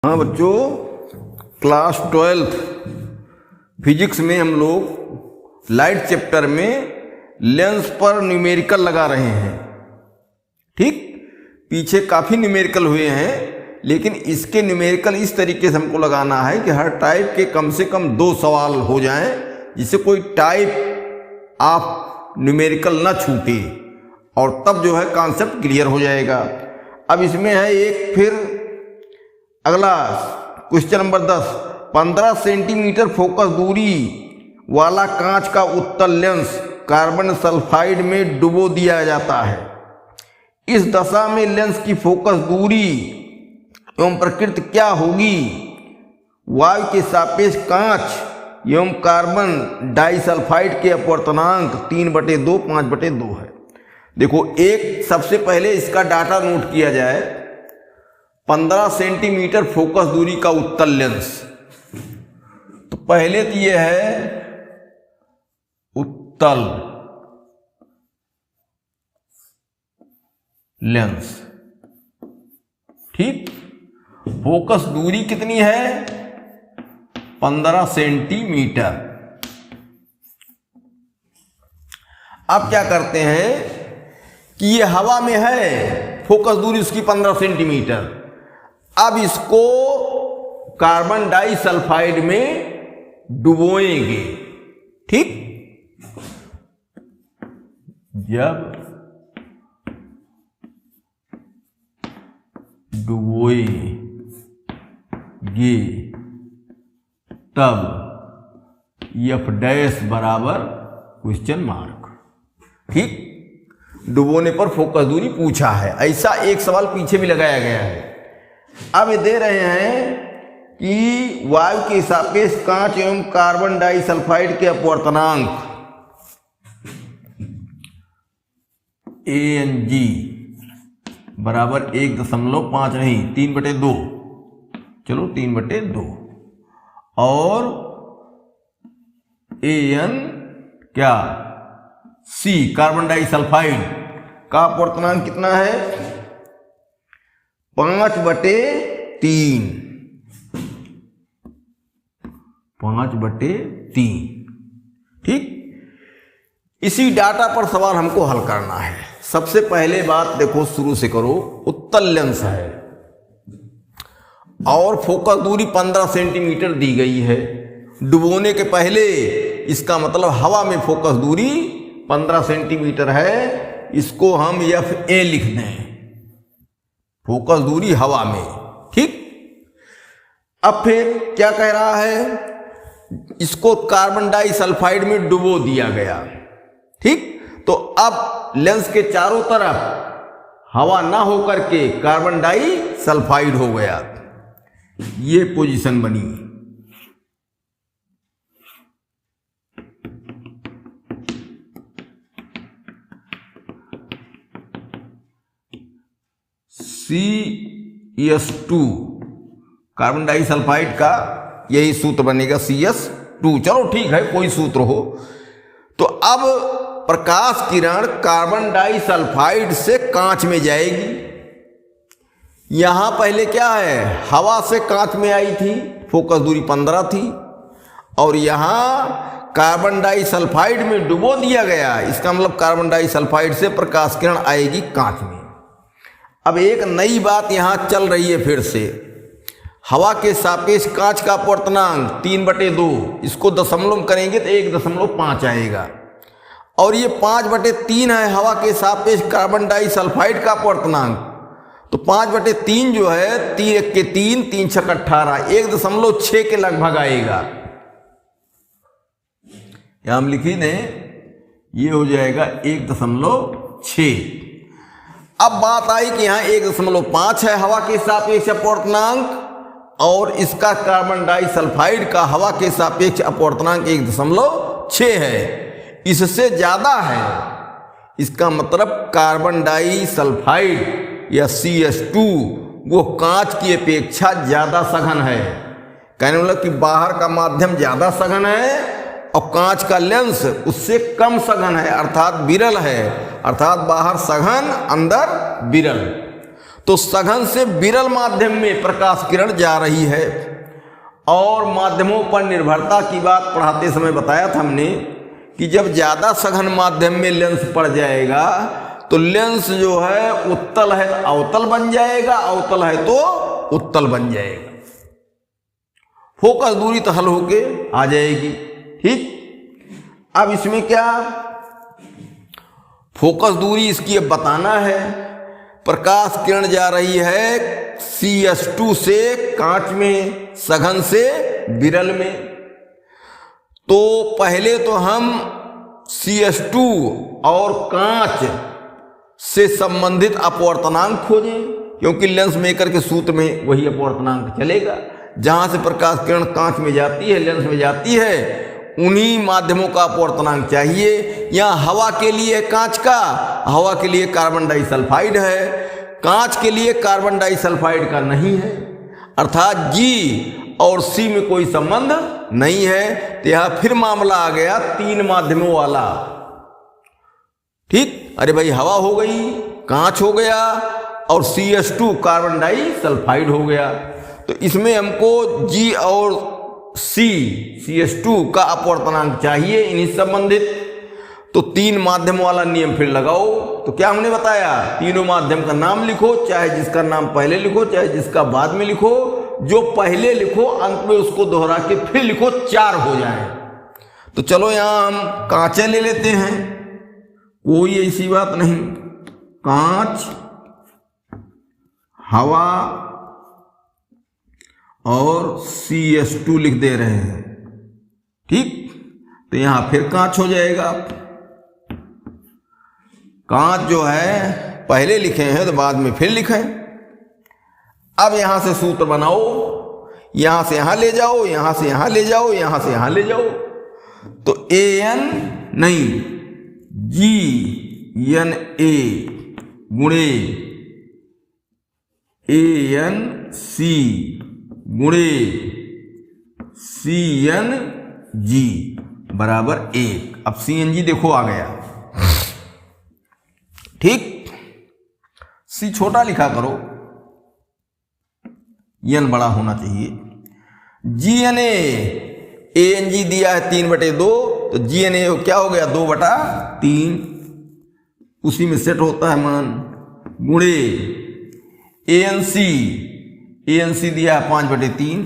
हाँ बच्चों, class 12 physics में हम लोग लाइट चैप्टर में लेंस पर न्यूमेरिकल लगा रहे हैं। ठीक, पीछे काफ़ी न्यूमेरिकल हुए हैं, लेकिन इसके न्यूमेरिकल इस तरीके से हमको लगाना है कि हर टाइप के कम से कम 2 सवाल हो जाएं, जिससे कोई टाइप ऑफ न्यूमेरिकल ना छूटे, और तब जो है कॉन्सेप्ट क्लियर हो जाएगा। अब इसमें है एक फिर अगला क्वेश्चन नंबर 10, 15 सेंटीमीटर फोकस दूरी वाला कांच का उत्तल लेंस कार्बन सल्फाइड में डुबो दिया जाता है। इस दशा में लेंस की फोकस दूरी एवं प्रकृति क्या होगी? वायु के सापेक्ष कांच एवं कार्बन डाइसल्फाइड के अपवर्तनांक 3/2 5/2 है। देखो, एक सबसे पहले इसका डाटा नोट किया जाए। 15 सेंटीमीटर फोकस दूरी का उत्तल लेंस, तो पहले तो यह है उत्तल लेंस। ठीक, फोकस दूरी कितनी है? 15 सेंटीमीटर। अब क्या करते हैं कि ये हवा में है, फोकस दूरी उसकी 15 सेंटीमीटर। अब इसको कार्बन डाइसल्फाइड में डुबोएंगे। ठीक, जब डुबोएंगे तब F डैश बराबर क्वेश्चन मार्क। ठीक, डुबोने पर फोकस दूरी पूछा है, ऐसा एक सवाल पीछे भी लगाया गया है। अब ये दे रहे हैं कि वायु के सापेक्ष कांच एवं कार्बन डाइसल्फाइड के अपवर्तनांक ANG बराबर 1.5 नहीं 3/2, चलो 3/2, और AN क्या C कार्बन डाइसल्फाइड का अपवर्तनांक कितना है? 5/3, 5/3। ठीक, इसी डाटा पर सवाल हमको हल करना है। सबसे पहले बात देखो, शुरू से करो। उत्तल लेंस है और फोकस दूरी 15 सेंटीमीटर दी गई है। डुबोने के पहले इसका मतलब हवा में फोकस दूरी 15 सेंटीमीटर है। इसको हम FA लिख दें, फोकस दूरी हवा में। ठीक, अब फिर क्या कह रहा है? इसको कार्बन डाइसल्फाइड में डुबो दिया गया। ठीक, तो अब लेंस के चारों तरफ हवा ना होकर के कार्बन डाइसल्फाइड हो गया। ये पोजीशन बनी। CS2 कार्बन डाइसल्फाइड का यही सूत्र बनेगा, CS2। चलो ठीक है, कोई सूत्र हो। तो अब प्रकाश किरण कार्बन डाइसल्फाइड से कांच में जाएगी। यहां पहले क्या है? हवा से कांच में आई थी, फोकस दूरी 15 थी, और यहां कार्बन डाइसल्फाइड में डुबो दिया गया। इसका मतलब कार्बन डाइसल्फाइड से प्रकाश किरण आएगी कांच में। अब एक नई बात यहां चल रही है फिर से। हवा के सापेक्ष कांच का अपवर्तनांक 3/2, इसको दशमलव करेंगे तो 1.5 आएगा, और ये 5/3 है हवा के सापेक्ष कार्बन डाइसल्फाइड का अपवर्तनांक। तो 5/3 जो है 3 1 के 3, 3 6 18, 1.6 के लगभग आएगा। यहां हम लिखी दें, ये हो जाएगा 1.6। अब बात आई कि यहाँ 1.5 है हवा के सापेक्ष अपवर्तनांक, और इसका कार्बन डाइसल्फाइड का हवा के सापेक्ष अपवर्तनांक 1.6 है। इससे ज्यादा है, इसका मतलब कार्बन डाइसल्फाइड या CS2 वो कांच की अपेक्षा ज्यादा सघन है। कहने मतलब कि बाहर का माध्यम ज्यादा सघन है और कांच का लेंस उससे कम सघन है, अर्थात विरल है। अर्थात बाहर सघन, अंदर विरल। तो सघन से विरल माध्यम में प्रकाश किरण जा रही है। और माध्यमों पर निर्भरता की बात पढ़ाते समय बताया था हमने कि जब ज़्यादा सघन माध्यम में लेंस पड़ जाएगा तो लेंस जो है उत्तल है तो अवतल बन जाएगा, अवतल है तो उत्तल बन जाएगा। फोकस दूरी तो हल होके आ जाएगी। ठीक, अब इसमें क्या फोकस दूरी इसकी अब बताना है। प्रकाश किरण जा रही है CS2 से कांच में, सघन से विरल में। तो पहले तो हम CS2 और कांच से संबंधित अपवर्तनांक खोजें, क्योंकि लेंस मेकर के सूत्र में वही अपवर्तनांक चलेगा। जहां से प्रकाश किरण कांच में जाती है, लेंस में जाती है, उन्हीं माध्यमों का अपवर्तनांक चाहिए। यहाँ हवा के लिए कांच का, हवा के लिए कार्बन डाइसल्फाइड है, कांच के लिए कार्बन डाइसल्फाइड का नहीं है, अर्थात G और C में कोई संबंध नहीं है। तो यहां फिर मामला आ गया 3 माध्यमों वाला। ठीक, अरे भाई हवा हो गई, कांच हो गया और CS2 कार्बन डाइसल्फाइड हो गया। तो इसमें हमको G और C CS2 का अपवर्तनांक चाहिए इन्हीं संबंधित। तो 3 माध्यम वाला नियम फिर लगाओ। तो क्या हमने बताया, तीनों माध्यम का नाम लिखो, चाहे जिसका नाम पहले लिखो चाहे जिसका बाद में लिखो। जो पहले लिखो अंत में उसको दोहरा के फिर लिखो, 4 हो जाए। तो चलो यहां हम कांचें ले लेते हैं, कोई ऐसी बात नहीं। कांच, हवा और CS2 लिख दे रहे हैं। ठीक, तो यहां फिर कांच हो जाएगा। कांच जो है पहले लिखे हैं तो बाद में फिर लिखें। अब यहां से सूत्र बनाओ, यहां से यहां ले जाओ, यहां से यहां ले जाओ, यहां से यहां ले जाओ। तो AN नहीं GNA गुणे ANC गुणे CNG बराबर 1। अब CNG देखो आ गया। ठीक, C छोटा लिखा करो, N बड़ा होना चाहिए। GNA, ANG दिया है 3/2, तो GNA क्या हो गया 2/3, उसी में सेट होता है मान। गुणे ANC दिया है 5/3,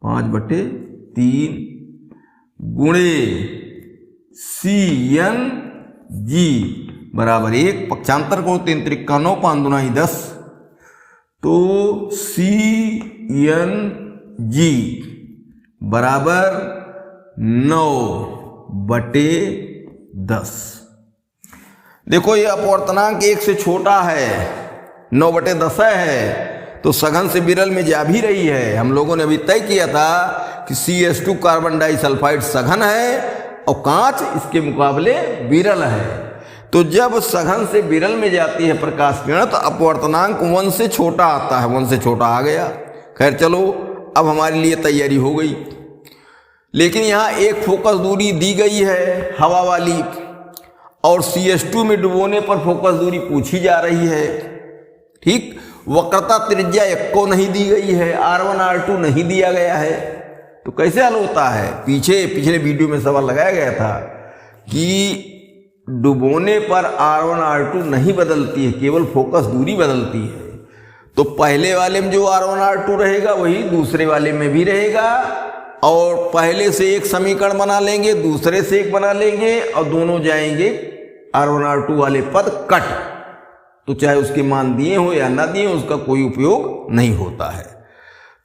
5/3 गुणे CNG बराबर 1। पक्षांतर को 3 त्रिका 9, 5 दूना 10। तो CNG बराबर 9/10। देखो ये अपवर्तनांक 1 से छोटा है, 9/10 है, तो सघन से विरल में जा भी रही है। हम लोगों ने अभी तय किया था कि CS2 कार्बन डाइसल्फाइड सघन है और कांच इसके मुकाबले विरल है। तो जब सघन से विरल में जाती है प्रकाश किरण तो अपवर्तनांक 1 से छोटा आता है, 1 से छोटा आ गया। खैर चलो, अब हमारे लिए तैयारी हो गई। लेकिन यहाँ एक फोकस दूरी दी गई है हवा वाली, और CS2 में डुबोने पर फोकस दूरी पूछी जा रही है। ठीक, वक्रता त्रिज्या 1 को नहीं दी गई है, R1 R2 नहीं दिया गया है। तो कैसे हल होता है? पिछले वीडियो में सवाल लगाया गया था कि डुबोने पर R1 R2 नहीं बदलती है, केवल फोकस दूरी बदलती है। तो पहले वाले में जो R1 R2 रहेगा वही दूसरे वाले में भी रहेगा, और पहले से एक समीकरण बना लेंगे, दूसरे से एक बना लेंगे, और दोनों जाएंगे R1 R2 वाले पद कट। तो चाहे उसके मान दिए हो या ना दिए हो, उसका कोई उपयोग नहीं होता है।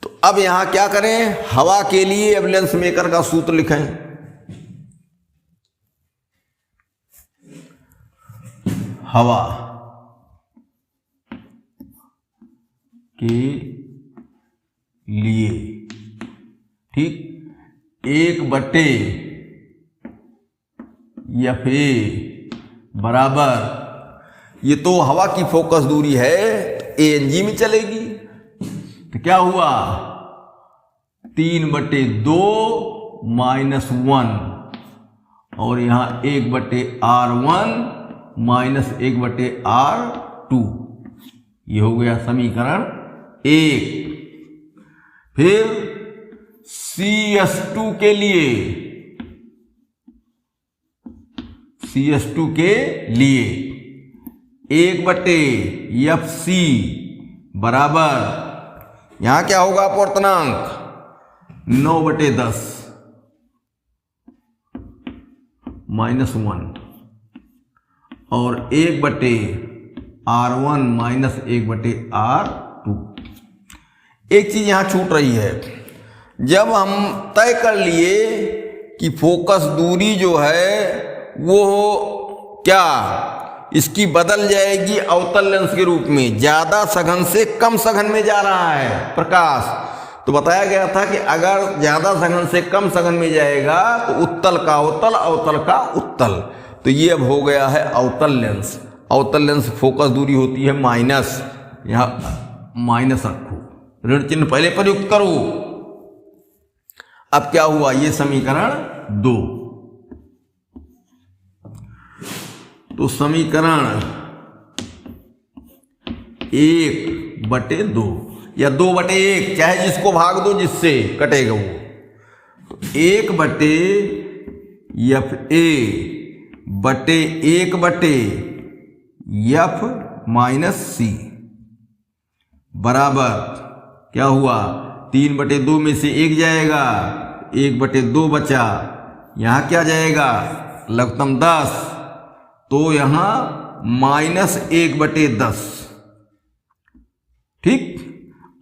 तो अब यहां क्या करें, हवा के लिए अब लेंस मेकर का सूत्र लिखें। हवा के लिए, ठीक, 1/FA बराबर, ये तो हवा की फोकस दूरी है, ANG में चलेगी। तो क्या हुआ 3/2 - 1, और यहां 1/R1 - 1/R2। ये हो गया समीकरण 1। फिर CS2 के लिए, CS2 के लिए 1/FC बराबर, यहां क्या होगा अपवर्तनांक 9/10 -1 और 1/R1 - 1/R2। एक चीज यहां छूट रही है, जब हम तय कर लिए कि फोकस दूरी जो है वो क्या, इसकी बदल जाएगी अवतल लेंस के रूप में, ज्यादा सघन से कम सघन में जा रहा है प्रकाश, तो बताया गया था कि अगर ज्यादा सघन से कम सघन में जाएगा तो उत्तल का अवतल, अवतल का उत्तल। तो ये अब हो गया है अवतल लेंस। अवतल लेंस फोकस दूरी होती है माइनस, यहाँ माइनस रखो, ऋण चिन्ह पहले प्रयुक्त करो। अब क्या हुआ, ये समीकरण 2। तो समीकरण 1/2 या 2/1, चाहे जिसको भाग दो जिससे कटेगा वो, 1/1/F बराबर क्या हुआ, 3/2 में से 1 जाएगा, 1/2 बचा, यहां क्या जाएगा लघुत्तम 10, तो यहां -1/10। ठीक,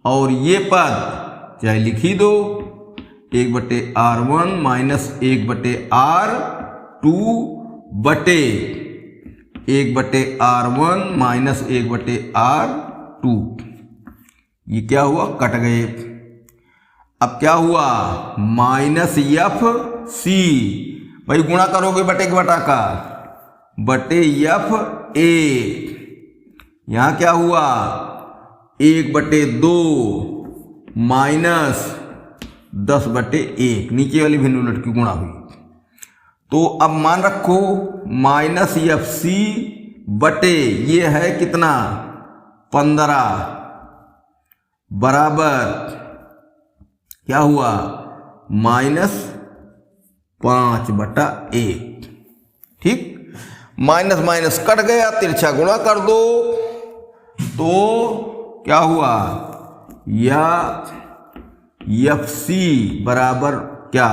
और ये पद चाहे लिख ही दो, 1/R1 - 1/R2 बटे 1/R1 - 1/R2। ये क्या हुआ, कट गए। अब क्या हुआ, -FC, भाई गुणा करोगे बटे के बटा का, बटे FA, यहां क्या हुआ 1/2 -10/1, नीचे वाली भिन्न उलट की गुणा हुई। तो अब मान रखो -FC बटे ये है कितना 15 बराबर क्या हुआ -5/1। ठीक, माइनस माइनस कट गया, तिरछा गुणा कर दो तो क्या हुआ, या FC बराबर क्या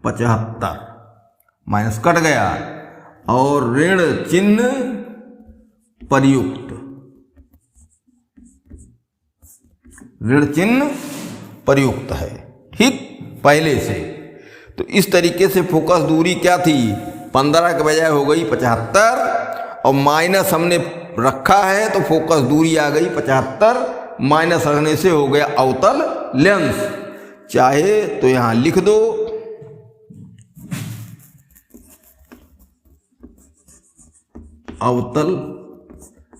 75, माइनस कट गया और ऋण चिन्ह प्रयुक्त, ऋण चिन्ह प्रयुक्त है। ठीक, पहले से। तो इस तरीके से फोकस दूरी क्या थी 15 के बजाय हो गई 75, और माइनस हमने रखा है तो फोकस दूरी आ गई 75, माइनस रखने से हो गया अवतल लेंस। चाहे तो यहां लिख दो अवतल,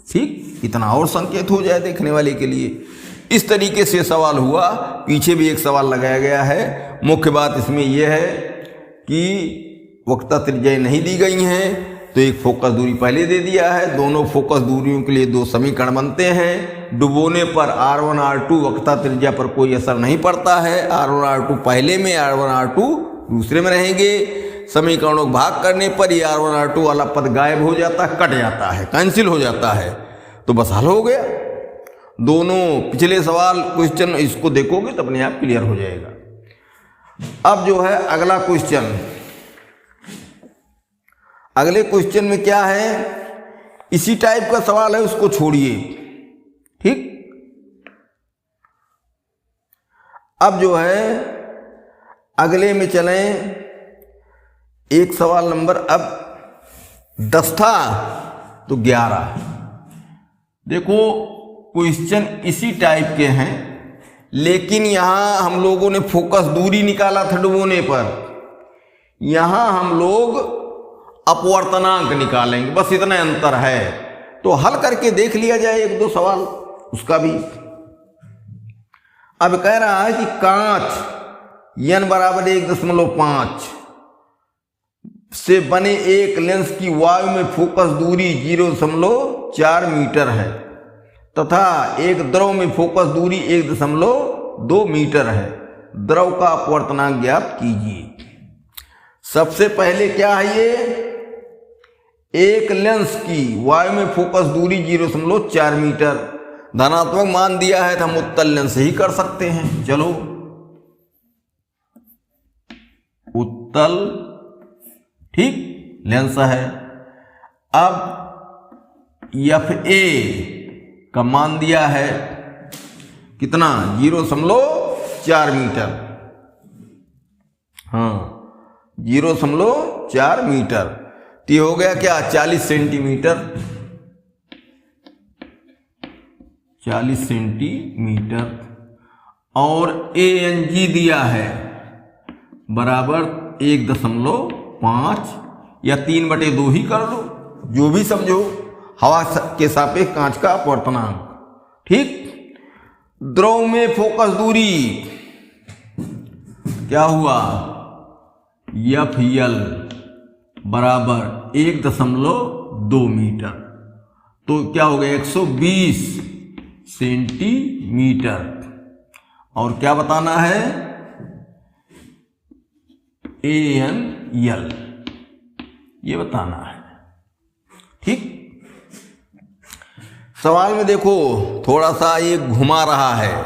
ठीक, इतना और संकेत हो जाए देखने वाले के लिए। इस तरीके से सवाल हुआ। पीछे भी एक सवाल लगाया गया है। मुख्य बात इसमें यह है कि वक्रता त्रिज्याएं नहीं दी गई हैं, तो एक फोकस दूरी पहले दे दिया है। दोनों फोकस दूरियों के लिए 2 समीकरण बनते हैं। डुबोने पर R1 R2 वक्रता त्रिज्या पर कोई असर नहीं पड़ता है। R1 R2 पहले में, R1 R2 दूसरे में रहेंगे। समीकरणों को भाग करने पर ये R1 R2 वाला पद गायब हो जाता है, कट जाता है, कैंसिल हो जाता है, तो बस हल हो गया। दोनों पिछले सवाल क्वेश्चन इसको देखोगे तो अपने आप क्लियर हो जाएगा। अब जो है अगला क्वेश्चन, अगले क्वेश्चन में क्या है, इसी टाइप का सवाल है, उसको छोड़िए। ठीक, अब जो है अगले में चलें। एक सवाल नंबर अब 10 था तो 11। देखो क्वेश्चन इसी टाइप के हैं, लेकिन यहां हम लोगों ने फोकस दूरी निकाला था डुबोने पर, यहां हम लोग अपवर्तनांक निकालेंगे, बस इतना अंतर है। तो हल करके देख लिया जाए 1-2 सवाल उसका भी। अब कह रहा है कि कांच n बराबर 1.5 से बने एक लेंस की वायु में फोकस दूरी 0.4 मीटर है। तथा एक द्रव में फोकस दूरी 1.2 मीटर है। द्रव का अपवर्तनांक ज्ञात कीजिए। सबसे पहले क्या है, ये एक लेंस की वायु में फोकस दूरी 0.4 मीटर, धनात्मक मान दिया है तो हम उत्तल लेंस ही कर सकते हैं। चलो उत्तल ठीक लेंस है। अब FA का मान दिया है कितना, 0.4 मीटर। हाँ 0.4 मीटर, तो ये हो गया क्या 40 सेंटीमीटर। 40 सेंटीमीटर। और ANG दिया है बराबर 1.5 या 3/2 ही कर लो, जो भी समझो। हवा के सापेक्ष कांच का अपवर्तनांक। ठीक। द्रव में फोकस दूरी क्या हुआ, FL बराबर 1.2 मीटर, तो क्या हो गया 120 सेंटीमीटर। और क्या बताना है, ANL ये बताना है। ठीक। सवाल में देखो थोड़ा सा ये घुमा रहा है,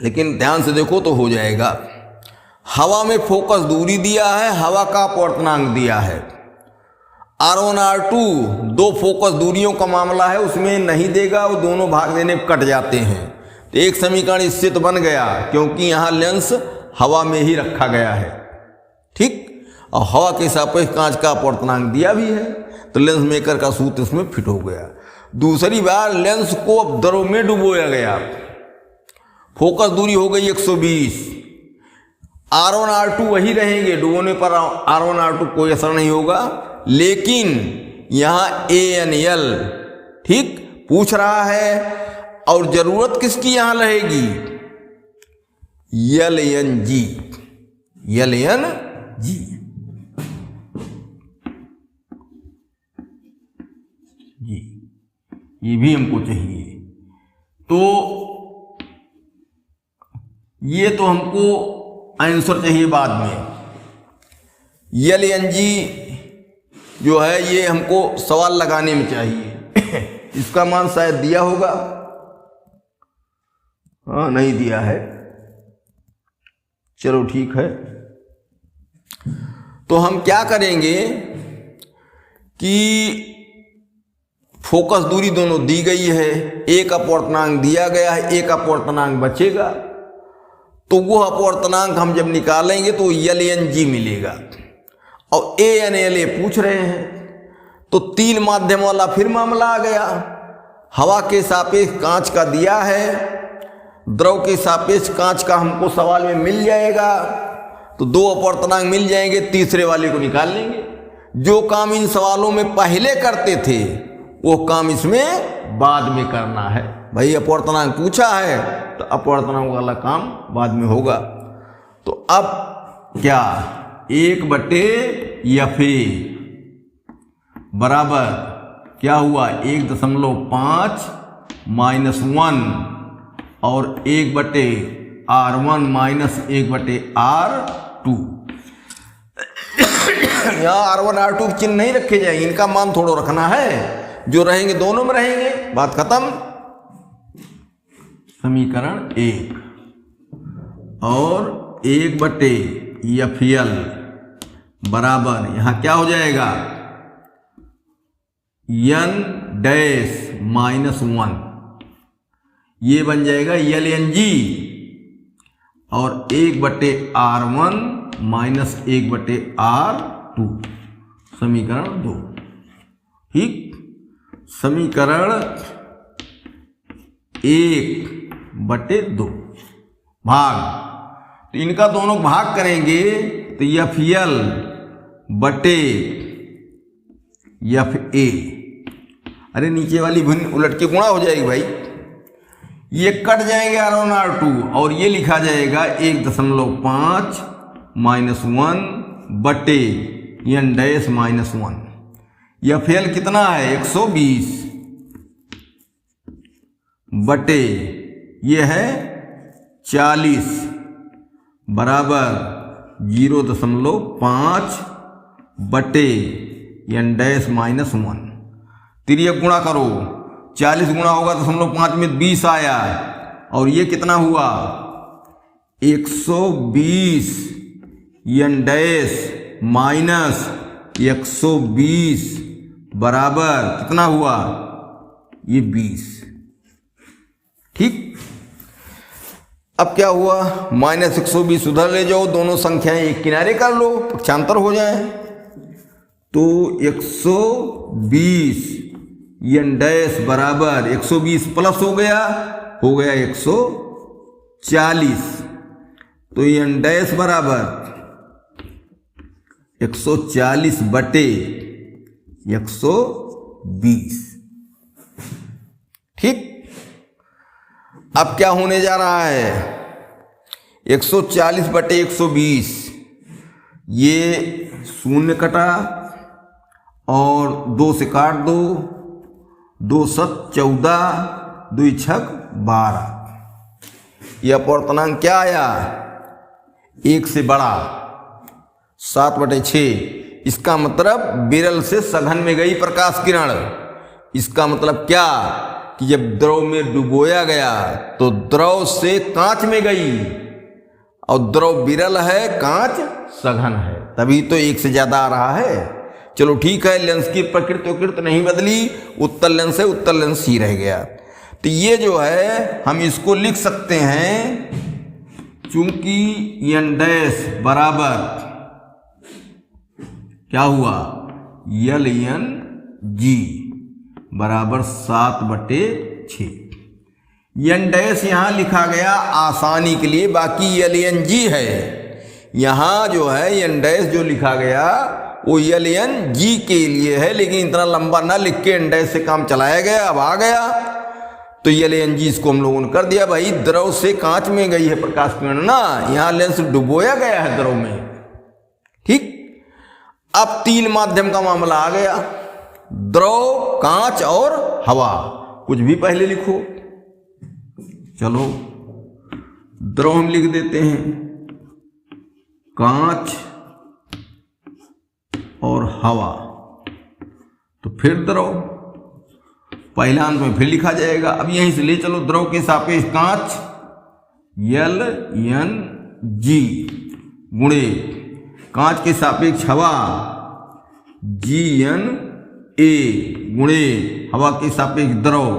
लेकिन ध्यान से देखो तो हो जाएगा। हवा में फोकस दूरी दिया है, हवा का अपवर्तनांक दिया है। R1 R2 दो फोकस दूरियों का मामला है, उसमें नहीं देगा, वो दोनों भाग देने कट जाते हैं। तो एक समीकरण इससे तो बन गया, क्योंकि यहाँ लेंस हवा में ही रखा गया है। ठीक। और हवा के सापेक्ष कांच का अपवर्तनांक दिया भी है, तो लेंस मेकर का सूत्र इसमें फिट हो गया। दूसरी बार लेंस को अब द्रव में डुबोया गया, फोकस दूरी हो गई 120। R1 R2 वही रहेंगे, डुबोने पर R1 R2 कोई असर नहीं होगा, लेकिन यहां ANL ठीक पूछ रहा है। और जरूरत किसकी यहां रहेगी, LNG। जी ये भी हमको चाहिए। तो ये तो हमको आंसर चाहिए बाद में। LNG जो है ये हमको सवाल लगाने में चाहिए। इसका मान शायद दिया होगा, हाँ नहीं दिया है, चलो ठीक है। तो हम क्या करेंगे कि फोकस दूरी दोनों दी गई है, एक अपवर्तनांक दिया गया है, एक अपवर्तनांक बचेगा, तो वो अपवर्तनांक हम जब निकालेंगे तो LNG मिलेगा। और ANL पूछ रहे हैं, तो 3 माध्यम वाला फिर मामला आ गया। हवा के सापेक्ष कांच का दिया है, द्रव के सापेक्ष कांच का हमको सवाल में मिल जाएगा, तो 2 अपवर्तनांक मिल जाएंगे, तीसरे वाले को निकाल लेंगे। जो काम इन सवालों में पहले करते थे वो काम इसमें बाद में करना है। भाई अपवर्तनांक पूछा है तो अपवर्तनांक वाला काम बाद में होगा। तो अब क्या 1/FA बराबर क्या हुआ 1.5 -1 और 1/R1 माइनस 1/R2। यहाँ R1 R2 चिन्ह नहीं रखे जाएंगे, इनका मान थोड़ा रखना है, जो रहेंगे दोनों में रहेंगे, बात खत्म। समीकरण 1 और 1/FL बराबर यहाँ क्या हो जाएगा N-1, ये बन जाएगा LNG, और 1/R1 माइनस 1/R2 समीकरण 2। ठीक। समीकरण 1/2 भाग, तो इनका दोनों भाग करेंगे तो FL बटे FA, अरे नीचे वाली भिन्न उलट के गुणा हो जाएगी भाई, ये कट जाएंगे R1 R2 और ये लिखा जाएगा 1.5 -1 बटे N-1। FL कितना है 120, बटे ये है 40 बराबर 0.5 बटे n डैश माइनस 1। तिर्यक गुणा करो, 40 गुणा होगा 0.5 में 20 आया, और ये कितना हुआ 120 n डैश माइनस 120 बराबर कितना हुआ ये 20। ठीक, अब क्या हुआ -120 उधर ले जाओ, दोनों संख्याएं एक किनारे कर लो, पक्षांतर हो जाए। तो 120 n डैश बराबर 120 प्लस हो गया 140। तो n डैश बराबर 140 बटे 120। ठीक, अब क्या होने जा रहा है 140 बटे 120, ये शून्य कटा और 2 से काट दो, 2 7 14, 2 6 12। यह अपवर्तनांक क्या आया 1 से बड़ा 7/6। इसका मतलब विरल से सघन में गई प्रकाश किरण। इसका मतलब क्या कि जब द्रव में डुबोया गया तो द्रव से कांच में गई, और द्रव विरल है कांच सघन है, तभी तो 1 से ज्यादा आ रहा है। चलो ठीक है, लेंस की प्रकृति नहीं बदली, उत्तल लेंस है, उत्तल लेंस ही रह गया। तो ये जो है हम इसको लिख सकते हैं, चूंकि n डैश बराबर क्या हुआ ln g बराबर 7/6। n डैश यहां लिखा गया आसानी के लिए, बाकी ln g है। यहां जो है n डैश जो लिखा गया वो ln g के लिए है, लेकिन इतना लंबा ना लिख के n डैश से काम चलाया गया। अब आ गया तो ln g इसको हम लोगों ने कर दिया। भाई द्रव से कांच में गई है प्रकाश किरण ना, यहां लेंस डुबोया गया है द्रव में। ठीक, अब 3 माध्यम का मामला आ गया, द्रव, कांच और हवा। कुछ भी पहले लिखो, चलो द्रव हम लिख देते हैं, कांच और हवा। तो फिर द्रव पहला अंत में फिर लिखा जाएगा। अब यहीं से ले चलो, द्रव के सापेक्ष कांच ln g गुणे कांच के सापेक्ष हवा gn a गुणे हवा के सापेक्ष द्रव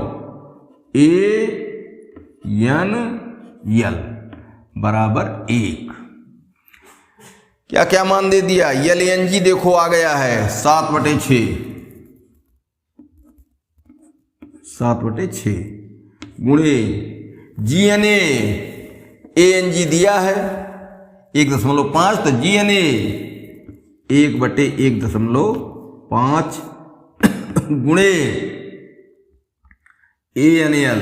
an l बराबर 1। क्या क्या मान दे दिया, ln g देखो आ गया है 7/6, 7/6 गुणे gna, an g दिया है 1.5, तो gna 1/1.5 गुणे anl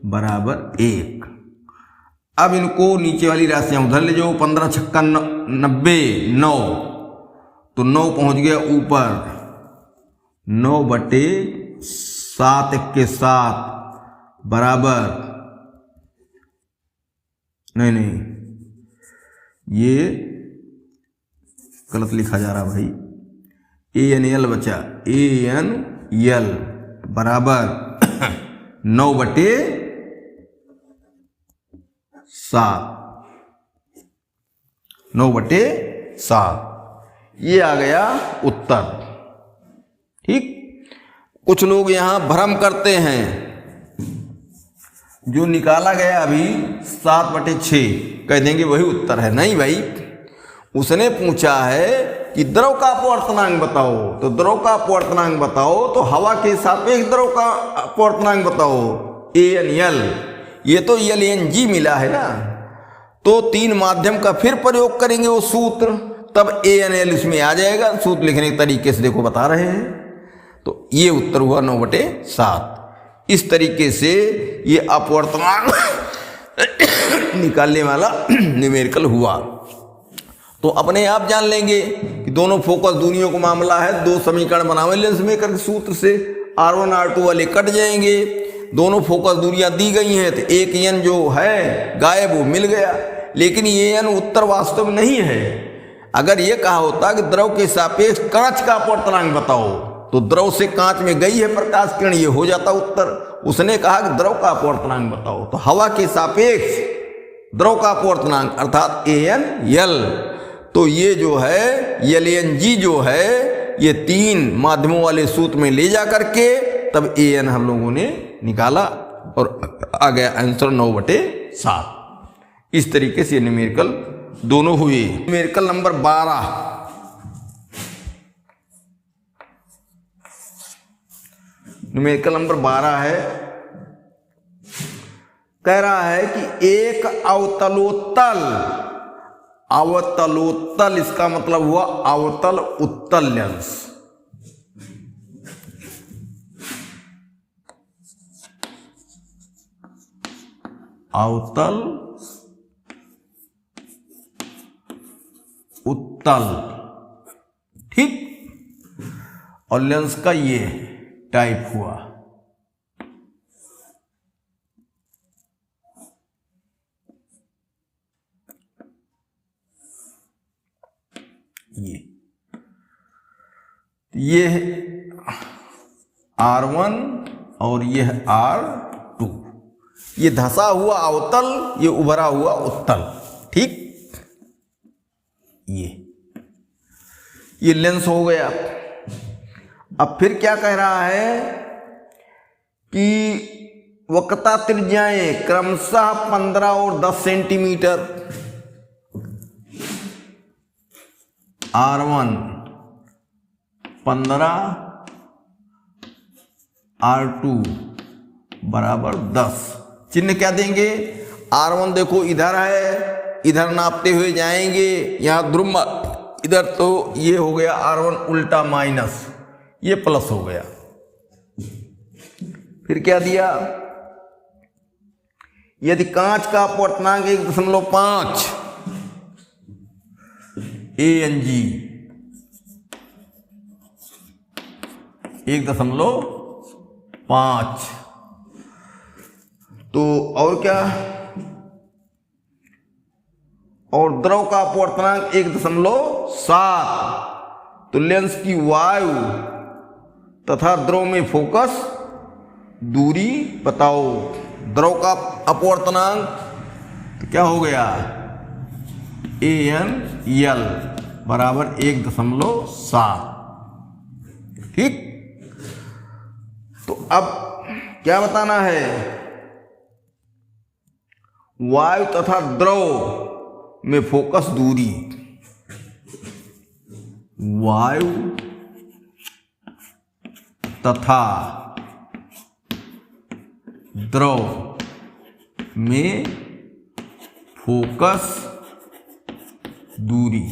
बराबर 1। अब इनको नीचे वाली राशियां उधर ले जाओ, 15 छक्का 90, 9, तो 9 पहुंच गया ऊपर, 9/7 के 7 बराबर, नहीं ये गलत लिखा जा रहा भाई, anl बचा, anl बराबर 9/7, ये आ गया उत्तर। ठीक, कुछ लोग यहां भ्रम करते हैं, जो निकाला गया अभी 7/6 कह देंगे वही उत्तर है। नहीं भाई, उसने पूछा है कि द्रव का अपवर्तनांक बताओ, तो द्रव का अपवर्तनांक बताओ, तो हवा के सापेक्ष द्रव का अपवर्तनांक बताओ anl, ये तो ln g मिला है ना, तो 3 माध्यम का फिर प्रयोग करेंगे वो सूत्र, तब anl इसमें आ जाएगा। सूत्र लिखने के तरीके से देखो बता रहे हैं, तो ये उत्तर हुआ 9/7। इस तरीके से ये अपवर्तनांक निकालने वाला न्यूमेरिकल हुआ। तो अपने आप जान लेंगे कि दोनों फोकस दूरियों का मामला है, 2 समीकरण बनावे लेंस मेकर के सूत्र से, R1 R2 वाले कट जाएंगे, दोनों फोकस दूरियां दी गई हैं, तो एक n जो है गायब वो मिल गया। लेकिन ये n उत्तर वास्तव में नहीं है। अगर ये कहा होता कि द्रव के सापेक्ष कांच का अपवर्तनांक बताओ, तो द्रव से कांच में गई है प्रकाश किरण, ये हो जाता उत्तर। उसने कहा कि द्रव का अपवर्तनांक बताओ, तो हवा के सापेक्ष द्रव का अपवर्तनांक अर्थात AnL। तो ये जो है LNG जो है ये 3 माध्यमों वाले सूत्र में ले जा करके तब An हम लोगों ने निकाला और आ गया आंसर 9/7। इस तरीके से न्यूमेरिकल दोनों हुए। न्यूमेरिकल नंबर 12, न्यूमेरिकल नंबर 12 है, कह रहा है कि एक अवतलोत्तल, अवतलोत्तल इसका मतलब हुआ अवतल उत्तल लेंस, अवतल उत्तल, ठीक, और लेंस का ये टाइप हुआ। ये है R1 और ये है R2, ये धसा हुआ अवतल, ये उभरा हुआ उत्तल, ठीक। ये लेंस हो गया। अब फिर क्या कह रहा है कि वक्रता त्रिज्याएं क्रमशः 15 और 10 सेंटीमीटर, R1 15, R2 बराबर 10। चिन्ह क्या देंगे? R1 देखो इधर है, इधर नापते हुए जाएंगे, यहां ध्रुव इधर, तो ये हो गया R1 उल्टा माइनस, ये प्लस हो गया। फिर क्या दिया? यदि कांच का अपवर्तनांक 1.5 ANG 1.5, तो और क्या, और द्रव का अपवर्तनांक 1.7, तो लेंस की वायु तथा द्रव में फोकस दूरी बताओ। द्रव का अपवर्तनांक तो क्या हो गया? AnL बराबर 1.7, ठीक। तो अब क्या बताना है? वायु तथा द्रव में फोकस दूरी, वायु तथा द्रव में फोकस दूरी,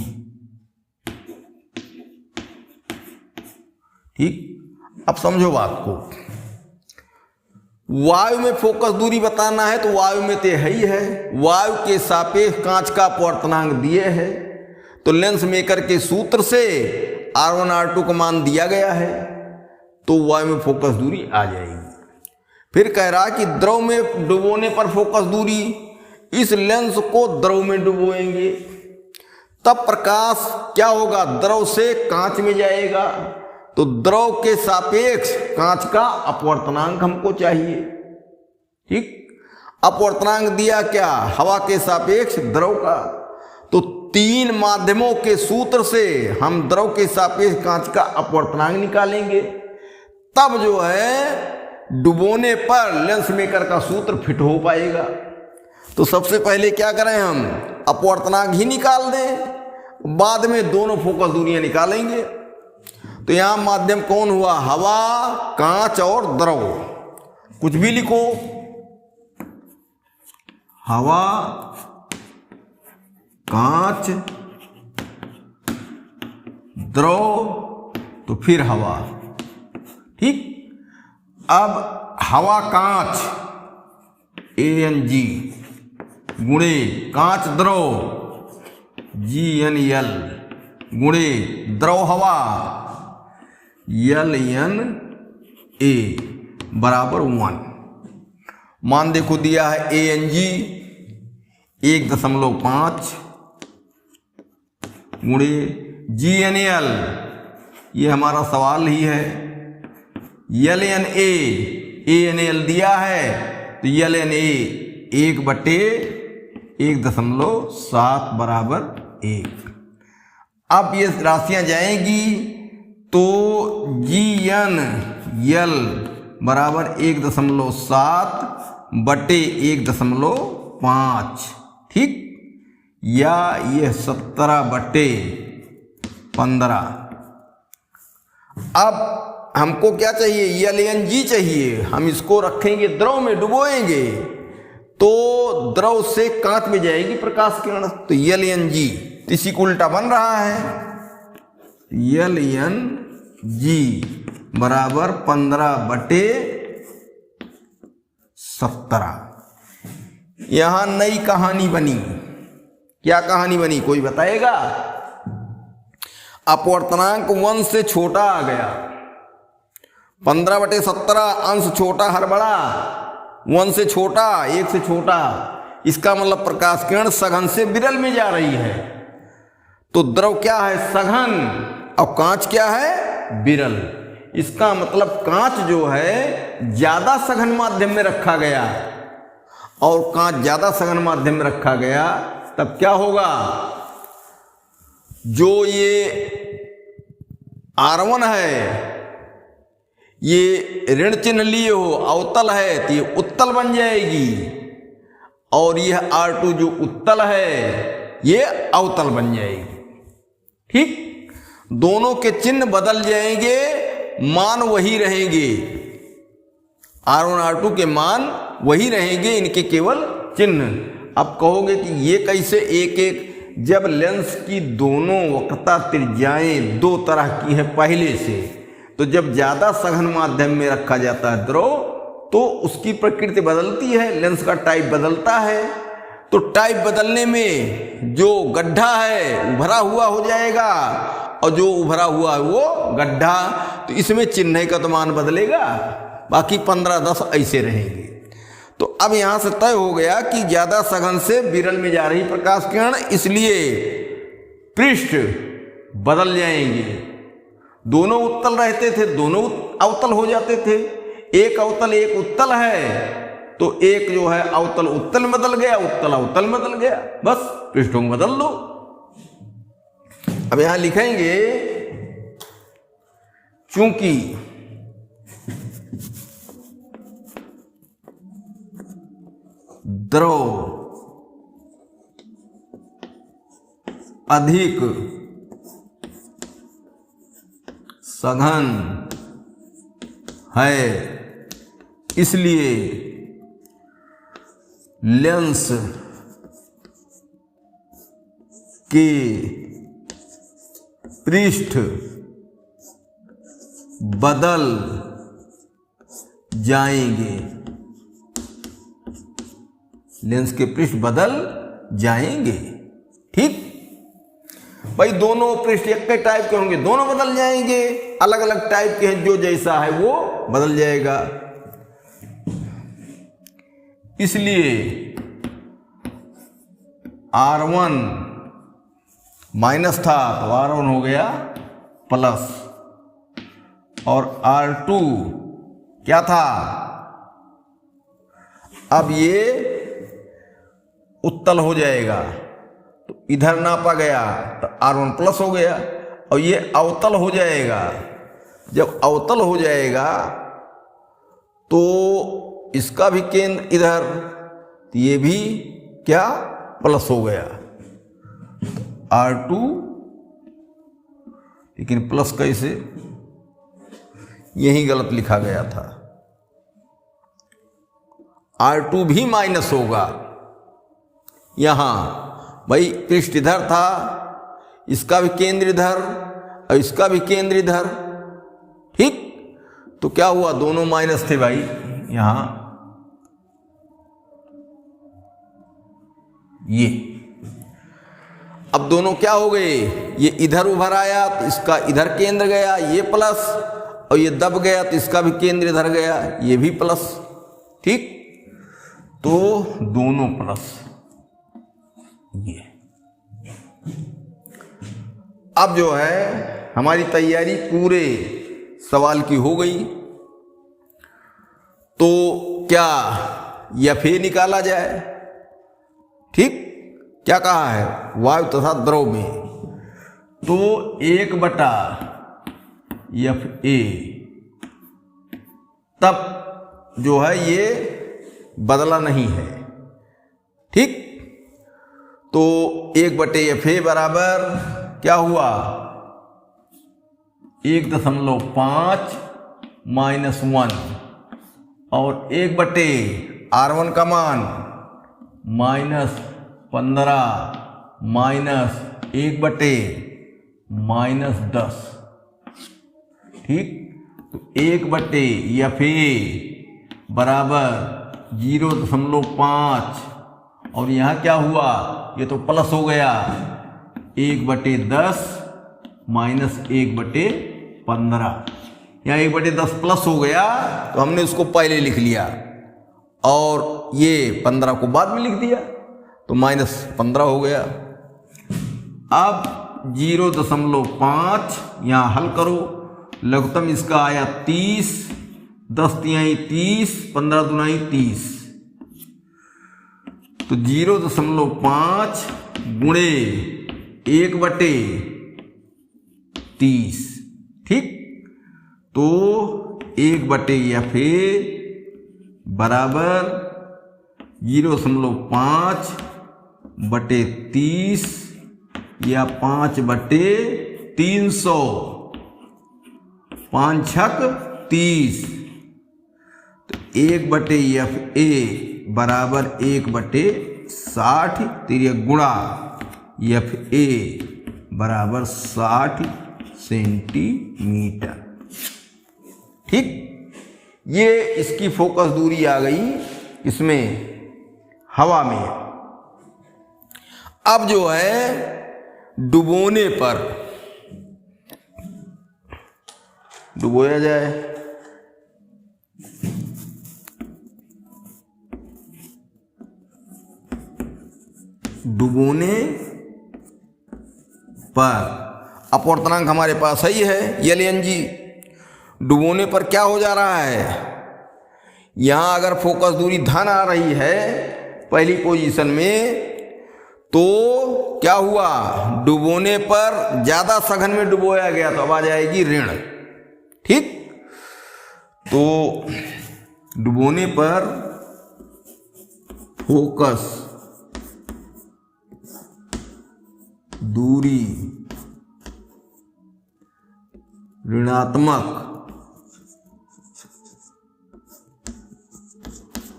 ठीक। अब समझो बात को, वायु में फोकस दूरी बताना है तो वायु में तो है ही है, वायु के सापेक्ष कांच का अपवर्तनांक दिए है, तो लेंस मेकर के सूत्र से R1 R2 का मान दिया गया है, तो वायु में फोकस दूरी आ जाएगी। फिर कह रहा कि द्रव में डुबोने पर फोकस दूरी, इस लेंस को द्रव में डुबोएंगे तब प्रकाश क्या होगा? द्रव से कांच में जाएगा, तो द्रव के सापेक्ष कांच का अपवर्तनांक हमको चाहिए, ठीक। अपवर्तनांक दिया क्या? हवा के सापेक्ष द्रव का, तो 3 माध्यमों के सूत्र से हम द्रव के सापेक्ष कांच का अपवर्तनांक निकालेंगे, तब जो है डुबोने पर लेंस मेकर का सूत्र फिट हो पाएगा। तो सबसे पहले क्या करें? हम अपवर्तनांक ही निकाल दें, बाद में दोनों फोकस दूरियां निकालेंगे। तो यहां माध्यम कौन हुआ? हवा, कांच और द्रव, कुछ भी लिखो, हवा, कांच, द्रव, तो फिर हवा, ठीक। अब हवा कांच ANG गुणे कांच द्रव GNL गुणे द्रव हवा LNG, ए बराबर 1। मान देखो दिया है ANG 1.5 गुणे GNAL, ये हमारा सवाल ही है। LNA ANAL दिया है तो LNA 1/1.7 बराबर 1। अब ये राशियां जाएंगी तो GNL बराबर 1.7/1.5, ठीक, या ये 17/15। अब हमको क्या चाहिए, LNG चाहिए। हम इसको रखेंगे द्रव में, डुबोएंगे तो द्रव से कांच में जाएगी प्रकाश किरण, तो LNG, इसी को उल्टा बन रहा है। LNG बराबर 15/17। यहां नई कहानी बनी। क्या कहानी बनी, कोई बताएगा? अपवर्तनांक 1 से छोटा आ गया। 15/17 अंश छोटा हर बड़ा, 1 से छोटा, 1 से छोटा। इसका मतलब प्रकाश किरण सघन से विरल में जा रही है। तो द्रव क्या है, सघन, और कांच क्या है, विरल। इसका मतलब कांच जो है ज्यादा सघन माध्यम में रखा गया, और कांच ज्यादा सघन माध्यम में रखा गया, तब क्या होगा, जो ये R1 है ये ऋण चिन्ह लिए हो, अवतल है, तो ये उत्तल बन जाएगी, और यह R2 जो उत्तल है ये अवतल बन जाएगी। ठीक, दोनों के चिन्ह बदल जाएंगे, मान वही रहेंगे। R1 R2 के मान वही रहेंगे, इनके केवल चिन्ह। अब कहोगे कि ये कैसे एक एक, जब लेंस की दोनों वक्रता त्रिज्याएं दो तरह की है पहले से, तो जब ज्यादा सघन माध्यम में रखा जाता है द्रव तो उसकी प्रकृति बदलती है, लेंस का टाइप बदलता है। तो टाइप बदलने में जो गड्ढा है उभरा हुआ हो जाएगा, और जो उभरा हुआ है वो गड्ढा, तो इसमें चिन्ह का तो मान बदलेगा, बाकी 15-10 ऐसे रहेंगे। तो अब यहां से तय हो गया कि ज्यादा सघन से विरल में जा रही प्रकाश किरण, इसलिए पृष्ठ बदल जाएंगे। दोनों उत्तल रहते थे, दोनों अवतल हो जाते थे। एक अवतल एक उत्तल है, तो एक जो है अवतल उत्तल में बदल गया, उत्तल अवतल में बदल गया, बस पृष्ठों को बदल दो। अब यहां लिखेंगे, चूंकि द्रव अधिक सघन है, इसलिए लेंस के पृष्ठ बदल जाएंगे। लेंस के पृष्ठ बदल जाएंगे। ठीक भाई, दोनों पृष्ठ एक के टाइप के होंगे, दोनों बदल जाएंगे। अलग अलग टाइप के हैं, जो जैसा है वो बदल जाएगा। इसलिए R1 माइनस था तो R1 हो गया प्लस, और R2 क्या था, अब ये उत्तल हो जाएगा, तो इधर नापा गया तो R1 प्लस हो गया, और ये अवतल हो जाएगा। जब अवतल हो जाएगा तो इसका भी केंद्र इधर, तो ये भी क्या प्लस हो गया, R2, लेकिन प्लस कैसे, यही गलत लिखा गया था। R2 भी माइनस होगा। यहां भाई पृष्ठ इधर था, इसका भी केंद्र इधर और इसका भी केंद्र इधर। ठीक, तो क्या हुआ, दोनों माइनस थे भाई। यहां ये, अब दोनों क्या हो गए, ये इधर उभर आया तो इसका इधर केंद्र गया, ये प्लस, और ये दब गया तो इसका भी केंद्र इधर गया, ये भी प्लस। ठीक, तो दोनों प्लस। ये अब जो है हमारी तैयारी पूरे सवाल की हो गई। तो क्या एफए निकाला जाए? ठीक, क्या कहा है? वायु तथा द्रव में, तो 1/FA, तब जो है ये बदला नहीं है। ठीक, तो 1/FA बराबर क्या हुआ? 1.5 -1 और 1/R1 का मान -15 -1/-10। ठीक, तो 1/FA बराबर 0.5 और यहाँ क्या हुआ? ये तो प्लस हो गया, 1/10 -1/15। यहाँ 1/10 प्लस हो गया तो हमने उसको पहले लिख लिया और ये 15 को बाद में लिख दिया, तो -15 हो गया। अब 0.5 यहाँ हल करो, लघुत्तम इसका आया 30, 10 तिहाई 30, 15 दूनी 30, तो 0.5 गुणे 1/30। ठीक, तो 1/FA बराबर 0.5/30 या 5/300, 5 छक 30, तो 1/FA बराबर 1/60 तेरी गुणा FA बराबर 60 सेंटीमीटर। ठीक, ये इसकी फोकस दूरी आ गई इसमें, हवा में। अब जो है डुबोने पर डुबोया जाए। डुबोने पर अपवर्तनांक हमारे पास ही है LNG। डुबोने पर क्या हो जा रहा है? यहां अगर फोकस दूरी धन आ रही है पहली पोजीशन में, तो क्या हुआ? डुबोने पर ज्यादा सघन में डुबोया गया तो अब आ जाएगी ऋण। ठीक, तो डुबोने पर फोकस दूरी ऋणात्मक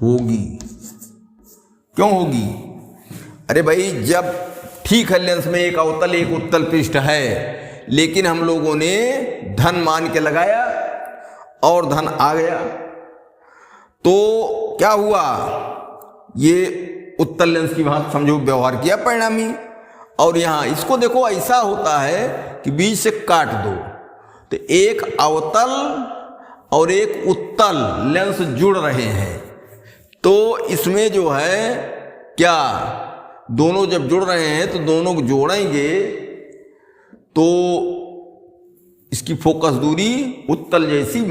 होगी। क्यों होगी? अरे भाई, जब ठीक है लेंस में एक अवतल एक उत्तल पृष्ठ है, लेकिन हम लोगों ने धन मान के लगाया और धन आ गया, तो क्या हुआ? ये उत्तल लेंस की बात समझो व्यवहार किया परिणामी। और यहां इसको देखो, ऐसा होता है कि बीच से काट दो तो एक अवतल और एक उत्तल लेंस जुड़ रहे हैं, तो इसमें जो है क्या, दोनों जब जुड़ रहे हैं तो दोनों को जोड़ेंगे तो इसकी फोकस दूरी उत्तल जैसी वो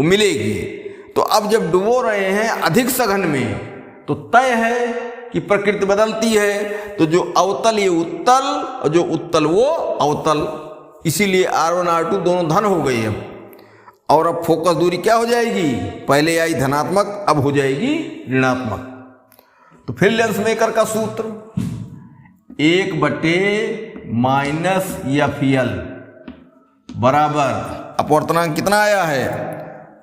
मिलेगी। तो अब जब डुबो रहे हैं अधिक सघन में, तो तय है कि प्रकृति बदलती है, तो जो अवतल ये उत्तल और जो उत्तल वो अवतल, इसीलिए R1 R2 दोनों धन हो गए अब। और अब फोकस दूरी क्या हो जाएगी? पहले आई धनात्मक, अब हो जाएगी ऋणात्मक। तो फिर लेंस मेकर का सूत्र 1/-FL बराबर अपवर्तनांक कितना आया है?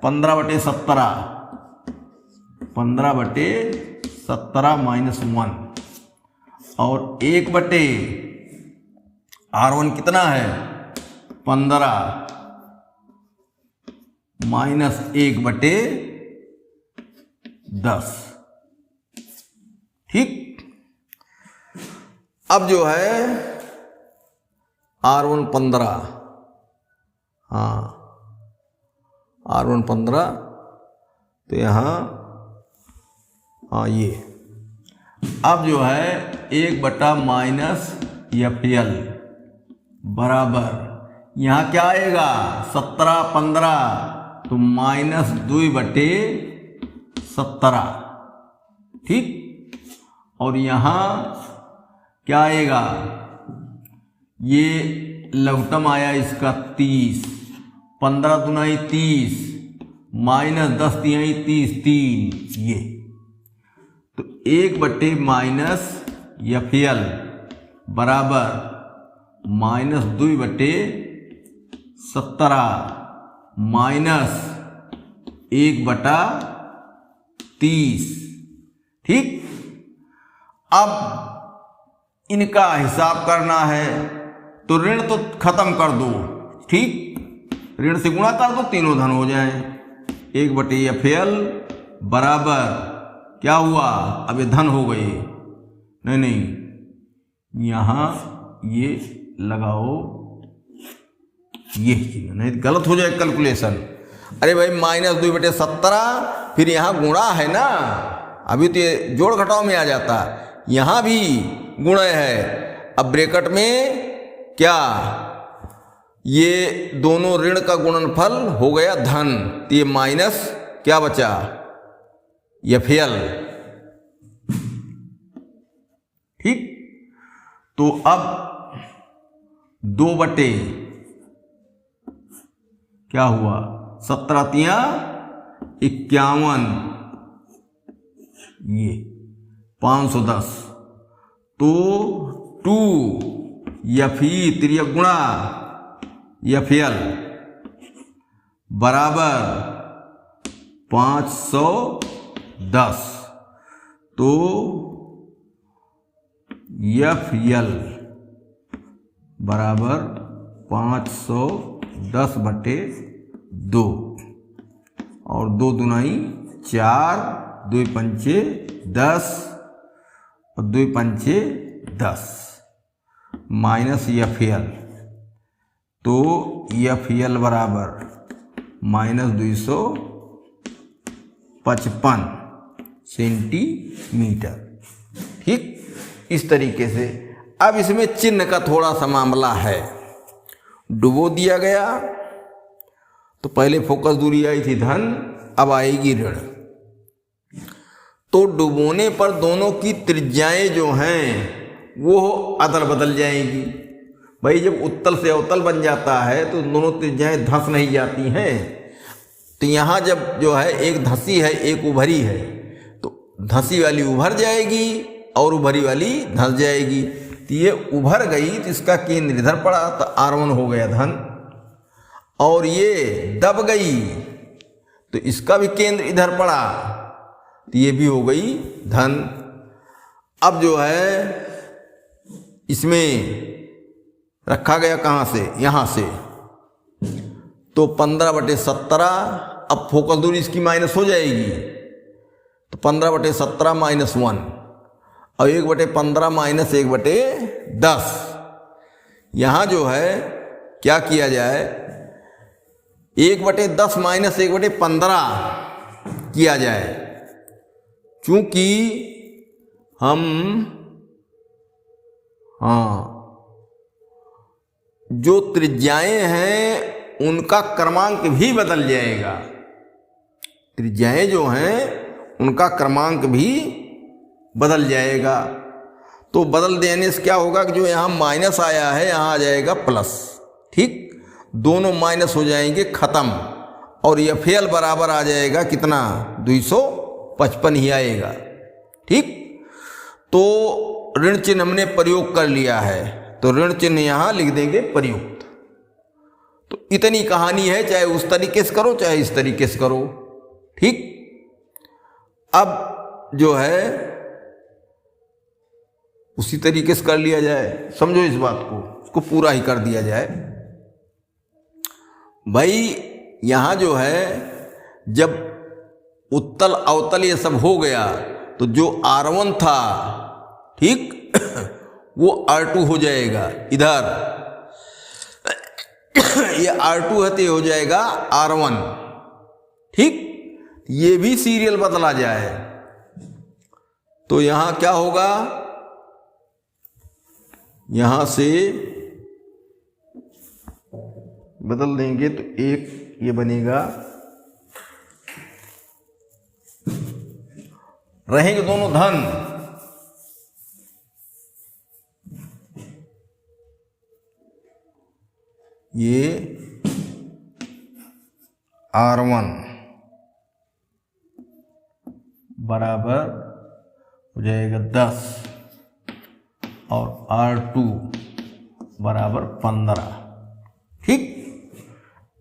15/17, 15/17 -1 और 1/R1 कितना है? 15 -1/10। ठीक, अब जो है R1 15, हाँ R1 15, तो यहाँ हाँ ये अब जो है 1/-FL बराबर यहाँ क्या आएगा 17 15, तो -2/17, ठीक। और यहाँ क्या आएगा, ये लघुत्तम आया इसका 30, 15 दूनी 30, -10 तिहाई 30, 3 ये, तो 1/-FL बराबर -2/17 -1/30, ठीक। अब इनका हिसाब करना है, तो ऋण तो खत्म कर दो, ठीक, ऋण से गुणा कर दो, तीनों धन हो जाएं। 1/FL बराबर क्या हुआ, अब ये धन हो गए, नहीं यहाँ ये लगाओ, ये नहीं गलत हो जाए कैलकुलेशन। अरे भाई -2/17, फिर यहाँ गुणा है ना, अभी तो ये जोड़ घटाव में आ जाता, यहाँ भी गुणा है। अब ब्रैकेट में क्या, ये दोनों ऋण का गुणनफल हो गया धन, तो ये माइनस क्या बचा, FL, ठीक। तो अब 2 क्या हुआ 17 तिया 51, ये 510, तो 2 FE तिर्यक गुणा FL बराबर 510, तो FL बराबर 510/2, और 2 दूनी 4, 2 पंचे 10 और 2 पंचे 10 -FL, तो FL बराबर -255 सेंटीमीटर, ठीक। इस तरीके से अब इसमें चिन्ह का थोड़ा सा मामला है, डुबो दिया गया तो पहले फोकस दूरी आई थी धन, अब आएगी ऋण, तो डुबोने पर दोनों की त्रिज्याएं जो हैं वो अदल बदल जाएंगी। भाई जब उत्तल से अवतल बन जाता है तो दोनों त्रिज्याएं धंस नहीं जाती हैं, तो यहाँ जब जो है एक धंसी है एक उभरी है, तो धंसी वाली उभर जाएगी और उभरी वाली धंस जाएगी, तो ये उभर गई तो इसका केंद्र इधर पड़ा, तो R1 हो गया धन, और ये दब गई तो इसका भी केंद्र इधर पड़ा, तो ये भी हो गई धन। अब जो है इसमें रखा गया कहाँ से, यहाँ से, तो 15/17, अब फोकस दूरी इसकी माइनस हो जाएगी, तो 15/17 -1, और 1/15 -1/10, यहाँ जो है क्या किया जाए, 1/10 -1/15 किया जाए, चूंकि हम जो त्रिज्याएं हैं उनका क्रमांक भी बदल जाएगा, त्रिज्याएं जो हैं उनका क्रमांक भी बदल जाएगा। तो बदल देने से क्या होगा कि जो यहाँ माइनस आया है यहाँ आ जाएगा प्लस, ठीक, दोनों माइनस हो जाएंगे खत्म, और FL बराबर आ जाएगा कितना 255 ही आएगा, ठीक। तो ऋण चिन्ह हमने प्रयोग कर लिया है, तो ऋण चिन्ह यहाँ लिख देंगे प्रयुक्त। तो इतनी कहानी है, चाहे उस तरीके से करो चाहे इस तरीके से करो, ठीक। अब जो है उसी तरीके से कर लिया जाए, समझो इस बात को, उसको पूरा ही कर दिया जाए। भाई यहाँ जो है जब उत्तल अवतल ये सब हो गया तो जो R1 था, ठीक, वो R2 हो जाएगा इधर, ये R2 है तो ये हो जाएगा R1, ठीक, ये भी सीरियल बदला जाए तो यहां क्या होगा, यहां से बदल देंगे तो एक ये बनेगा, रहेंगे दोनों धन, ये R1 बराबर हो जाएगा 10 और R2 बराबर 15। ठीक,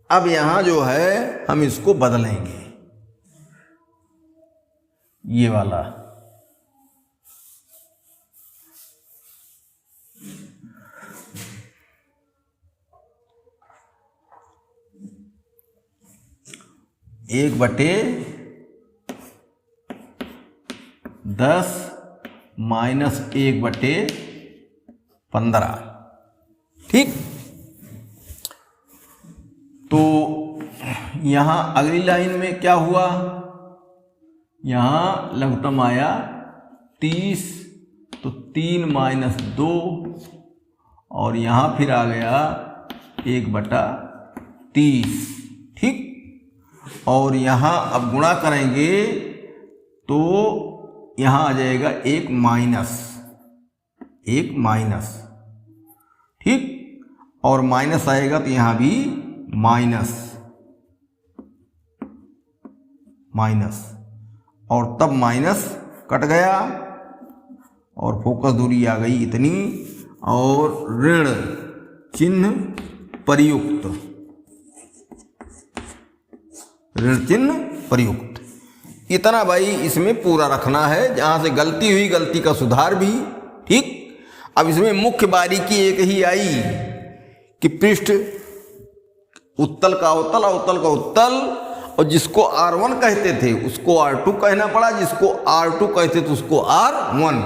अब यहां जो है हम इसको बदलेंगे, ये वाला एक बटे 10 माइनस 1 बटे 15। ठीक, तो यहां अगली लाइन में क्या हुआ, यहां लघुत्तम आया 30, तो 3 माइनस 2 और यहां फिर आ गया 1 बटा 30। ठीक, और यहां अब गुणा करेंगे तो यहां आ जाएगा 1 माइनस। ठीक, और माइनस आएगा तो यहां भी माइनस और तब माइनस कट गया और फोकस दूरी आ गई इतनी, और ऋण चिन्ह प्रयुक्त, ऋण चिन्ह प्रयुक्त, इतना भाई इसमें पूरा रखना है। जहां से गलती हुई गलती का सुधार भी। ठीक, अब इसमें मुख्य बारीकी एक ही आई कि पृष्ठ उत्तल का अवतल, अवतल का उत्तल, और जिसको R1 कहते थे उसको R2 कहना पड़ा, जिसको R2 कहते थे उसको R1।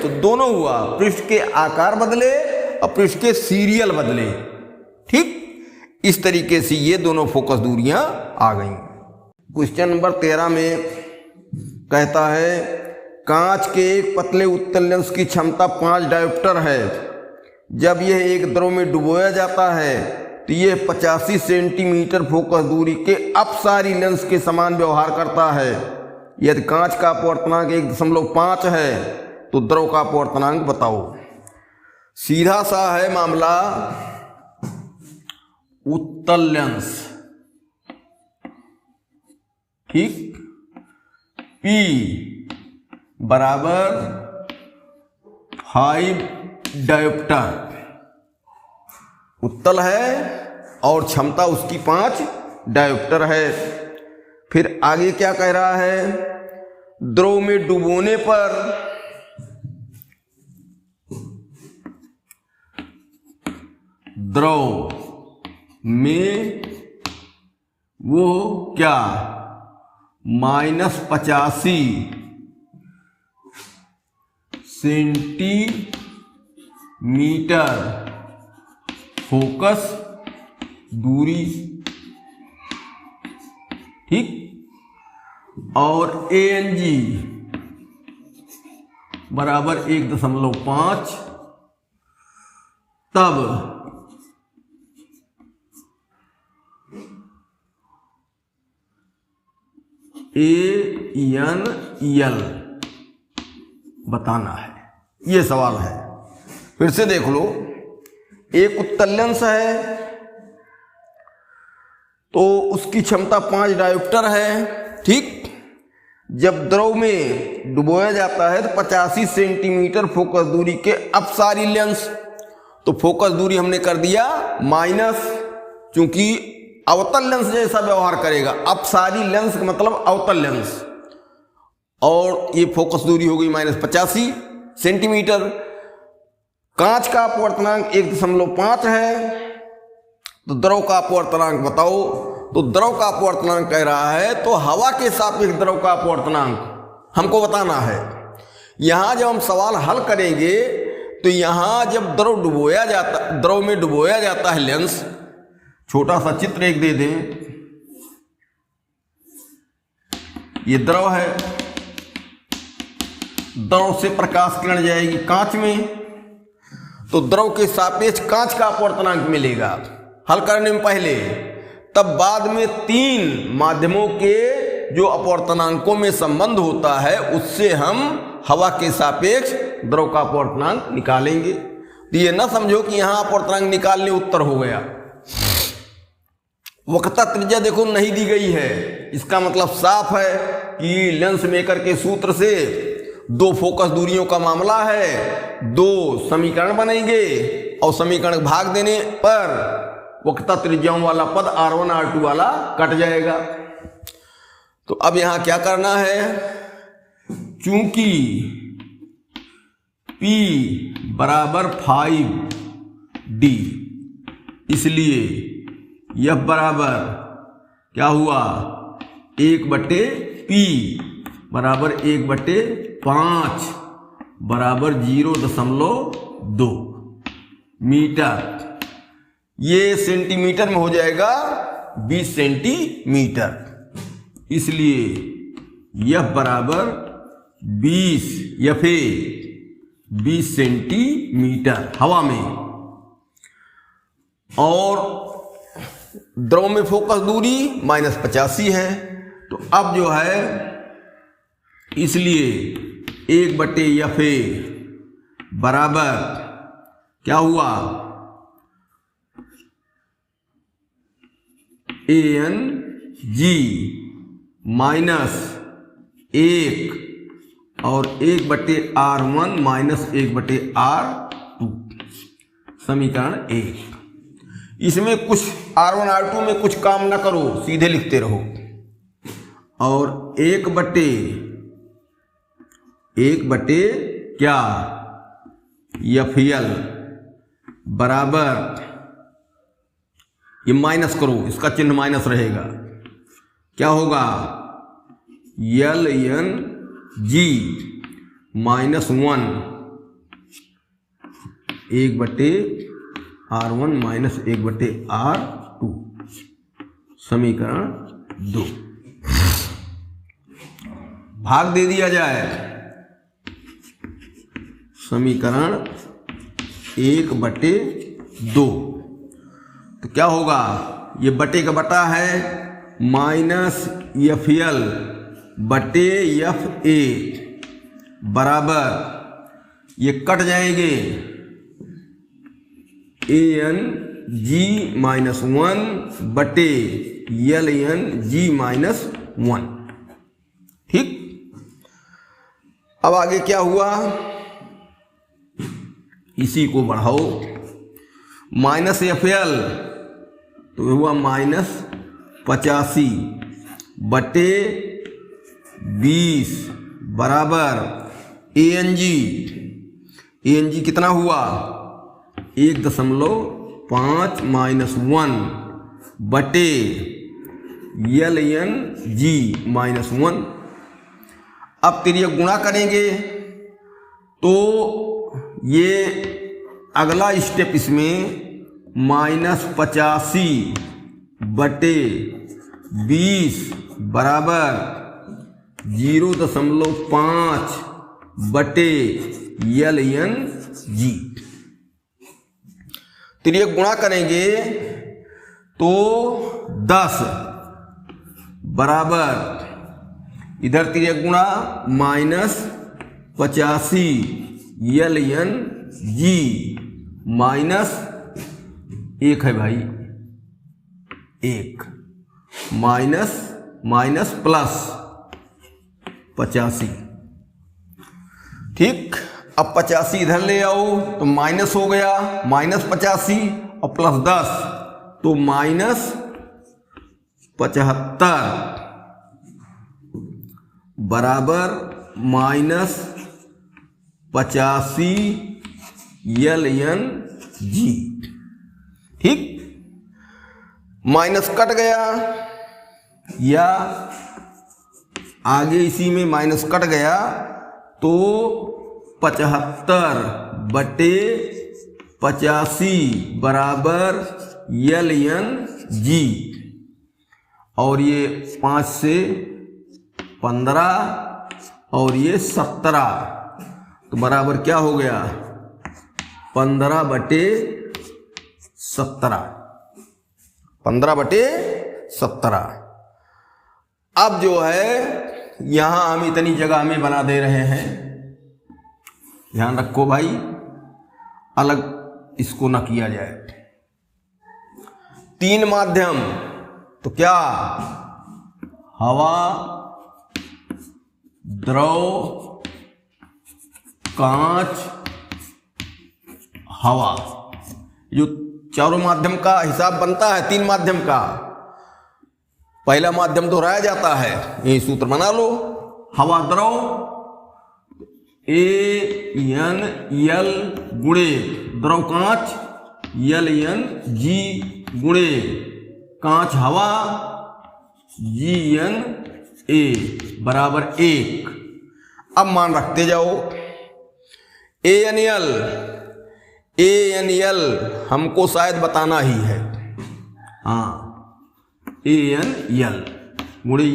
तो दोनों हुआ, पृष्ठ के आकार बदले और पृष्ठ के सीरियल बदले। ठीक, इस तरीके से ये दोनों फोकस दूरियां आ गई। क्वेश्चन नंबर 13 में कहता है कांच के एक पतले उत्तल लेंस की क्षमता 5 डायोप्टर है। जब यह एक द्रव में डुबोया जाता है तो यह 85 सेंटीमीटर फोकस दूरी के अपसारी लेंस के समान व्यवहार करता है। यदि कांच का अपवर्तनांक 1.5 है तो द्रव का अपवर्तनांक बताओ। सीधा सा है मामला, उत्तल लेंस, ठीक, P बराबर 5 डायोप्टर उत्तल है और क्षमता उसकी 5 डायोप्टर है। फिर आगे क्या कह रहा है, द्रव में डुबोने पर द्रव में वो क्या -85 सेंटीमीटर फोकस दूरी, ठीक, और ANG बराबर 1.5, तब ANL बताना है, ये सवाल है। फिर से देख लो, एक उत्तल लेंस है तो उसकी क्षमता 5 डायोप्टर है। ठीक, जब द्रव में डुबोया जाता है तो 85 सेंटीमीटर फोकस दूरी के अपसारी लेंस, तो फोकस दूरी हमने कर दिया माइनस, क्योंकि अवतल लेंस जैसा व्यवहार करेगा। अपसारी लेंस का मतलब अवतल लेंस, और ये फोकस दूरी हो गई -85 सेंटीमीटर। कांच का अपवर्तनांक 1.5 है, तो द्रव का अपवर्तनांक बताओ। तो द्रव का अपवर्तनांक कह रहा है तो हवा के सापेक्ष द्रव का अपवर्तनांक हमको बताना है। यहां जब हम सवाल हल करेंगे तो यहां जब द्रव में डुबोया जाता है लेंस, छोटा सा चित्र एक दे दें, ये द्रव है, द्रव से प्रकाश किरण जाएगी कांच में, तो द्रव के सापेक्ष कांच का अपवर्तनांक मिलेगा हल करने में पहले। तब बाद में 3 माध्यमों के जो अपवर्तनांकों में संबंध होता है उससे हम हवा के सापेक्ष द्रव का अपवर्तनांक निकालेंगे। तो ये ना समझो कि यहां अपवर्तनांक निकालने उत्तर हो गया। वक्रता त्रिज्या देखो नहीं दी गई है, इसका मतलब साफ है कि लेंस मेकर के सूत्र से 2 फोकस दूरियों का मामला है, 2 समीकरण बनेंगे और समीकरण भाग देने पर वक्रता त्रिज्याओं वाला पद R1 R2 वाला कट जाएगा। तो अब यहां क्या करना है, चूंकि P बराबर 5D, इसलिए F बराबर क्या हुआ 1/P बराबर 1/5 बराबर 0.2 मीटर। ये सेंटीमीटर में हो जाएगा 20 सेंटीमीटर, इसलिए F बराबर 20 सेंटीमीटर हवा में। और द्रव में फोकस दूरी -85 है, तो अब जो है इसलिए 1/FA बराबर क्या हुआ ANG -1 और 1/R1 1/R2 समीकरण 1। इसमें कुछ R1 R2 में कुछ काम ना करो, सीधे लिखते रहो। और 1/1 क्या FL बराबर, ये माइनस करो, इसका चिन्ह माइनस रहेगा, क्या होगा LNG -1 1/R1 1/R2 समीकरण 2। भाग दे दिया जाए, समीकरण 1/2, तो क्या होगा, ये बटे का बटा है -FL बटे FA बराबर, ये कट जाएंगे ANG -1 बटे LNG -1। ठीक, अब आगे क्या हुआ, इसी को बढ़ाओ, -FL तो हुआ -85 बटे 20 बराबर ANG कितना हुआ 1.5 -1 बटे LNG -1। अब तिर्यक गुणा करेंगे तो ये अगला स्टेप इसमें -85 बटे 20 बराबर 0.5 बटे LNG। तिर्यक गुणा करेंगे तो 10 बराबर, इधर तिर्यक गुणा -85 LNG -1 है भाई, 1 माइनस प्लस 85। ठीक, अब 85 इधर ले आओ तो माइनस हो गया, -85 और +10 तो -75 बराबर -85 LNG। ठीक, माइनस कट गया, या आगे इसी में माइनस कट गया तो 75 बटे 85 बराबर LNG। और ये 5 से 15 और ये 17, तो बराबर क्या हो गया 15/17, 15/17। अब जो है यहां हम इतनी जगह में बना दे रहे हैं, ध्यान रखो भाई, अलग इसको ना किया जाए। 3 माध्यम, तो क्या हवा, द्रव, कांच, हवा, जो चारों माध्यम का हिसाब बनता है 3 माध्यम का। पहला माध्यम दोहराया जाता है, यही सूत्र बना लो, हवा द्रव AnL गुणे द्रव कांच LnG गुणे कांच हवा GnA बराबर 1। अब मान रखते जाओ, AnL हमको शायद बताना ही है, हाँ AnL गुणे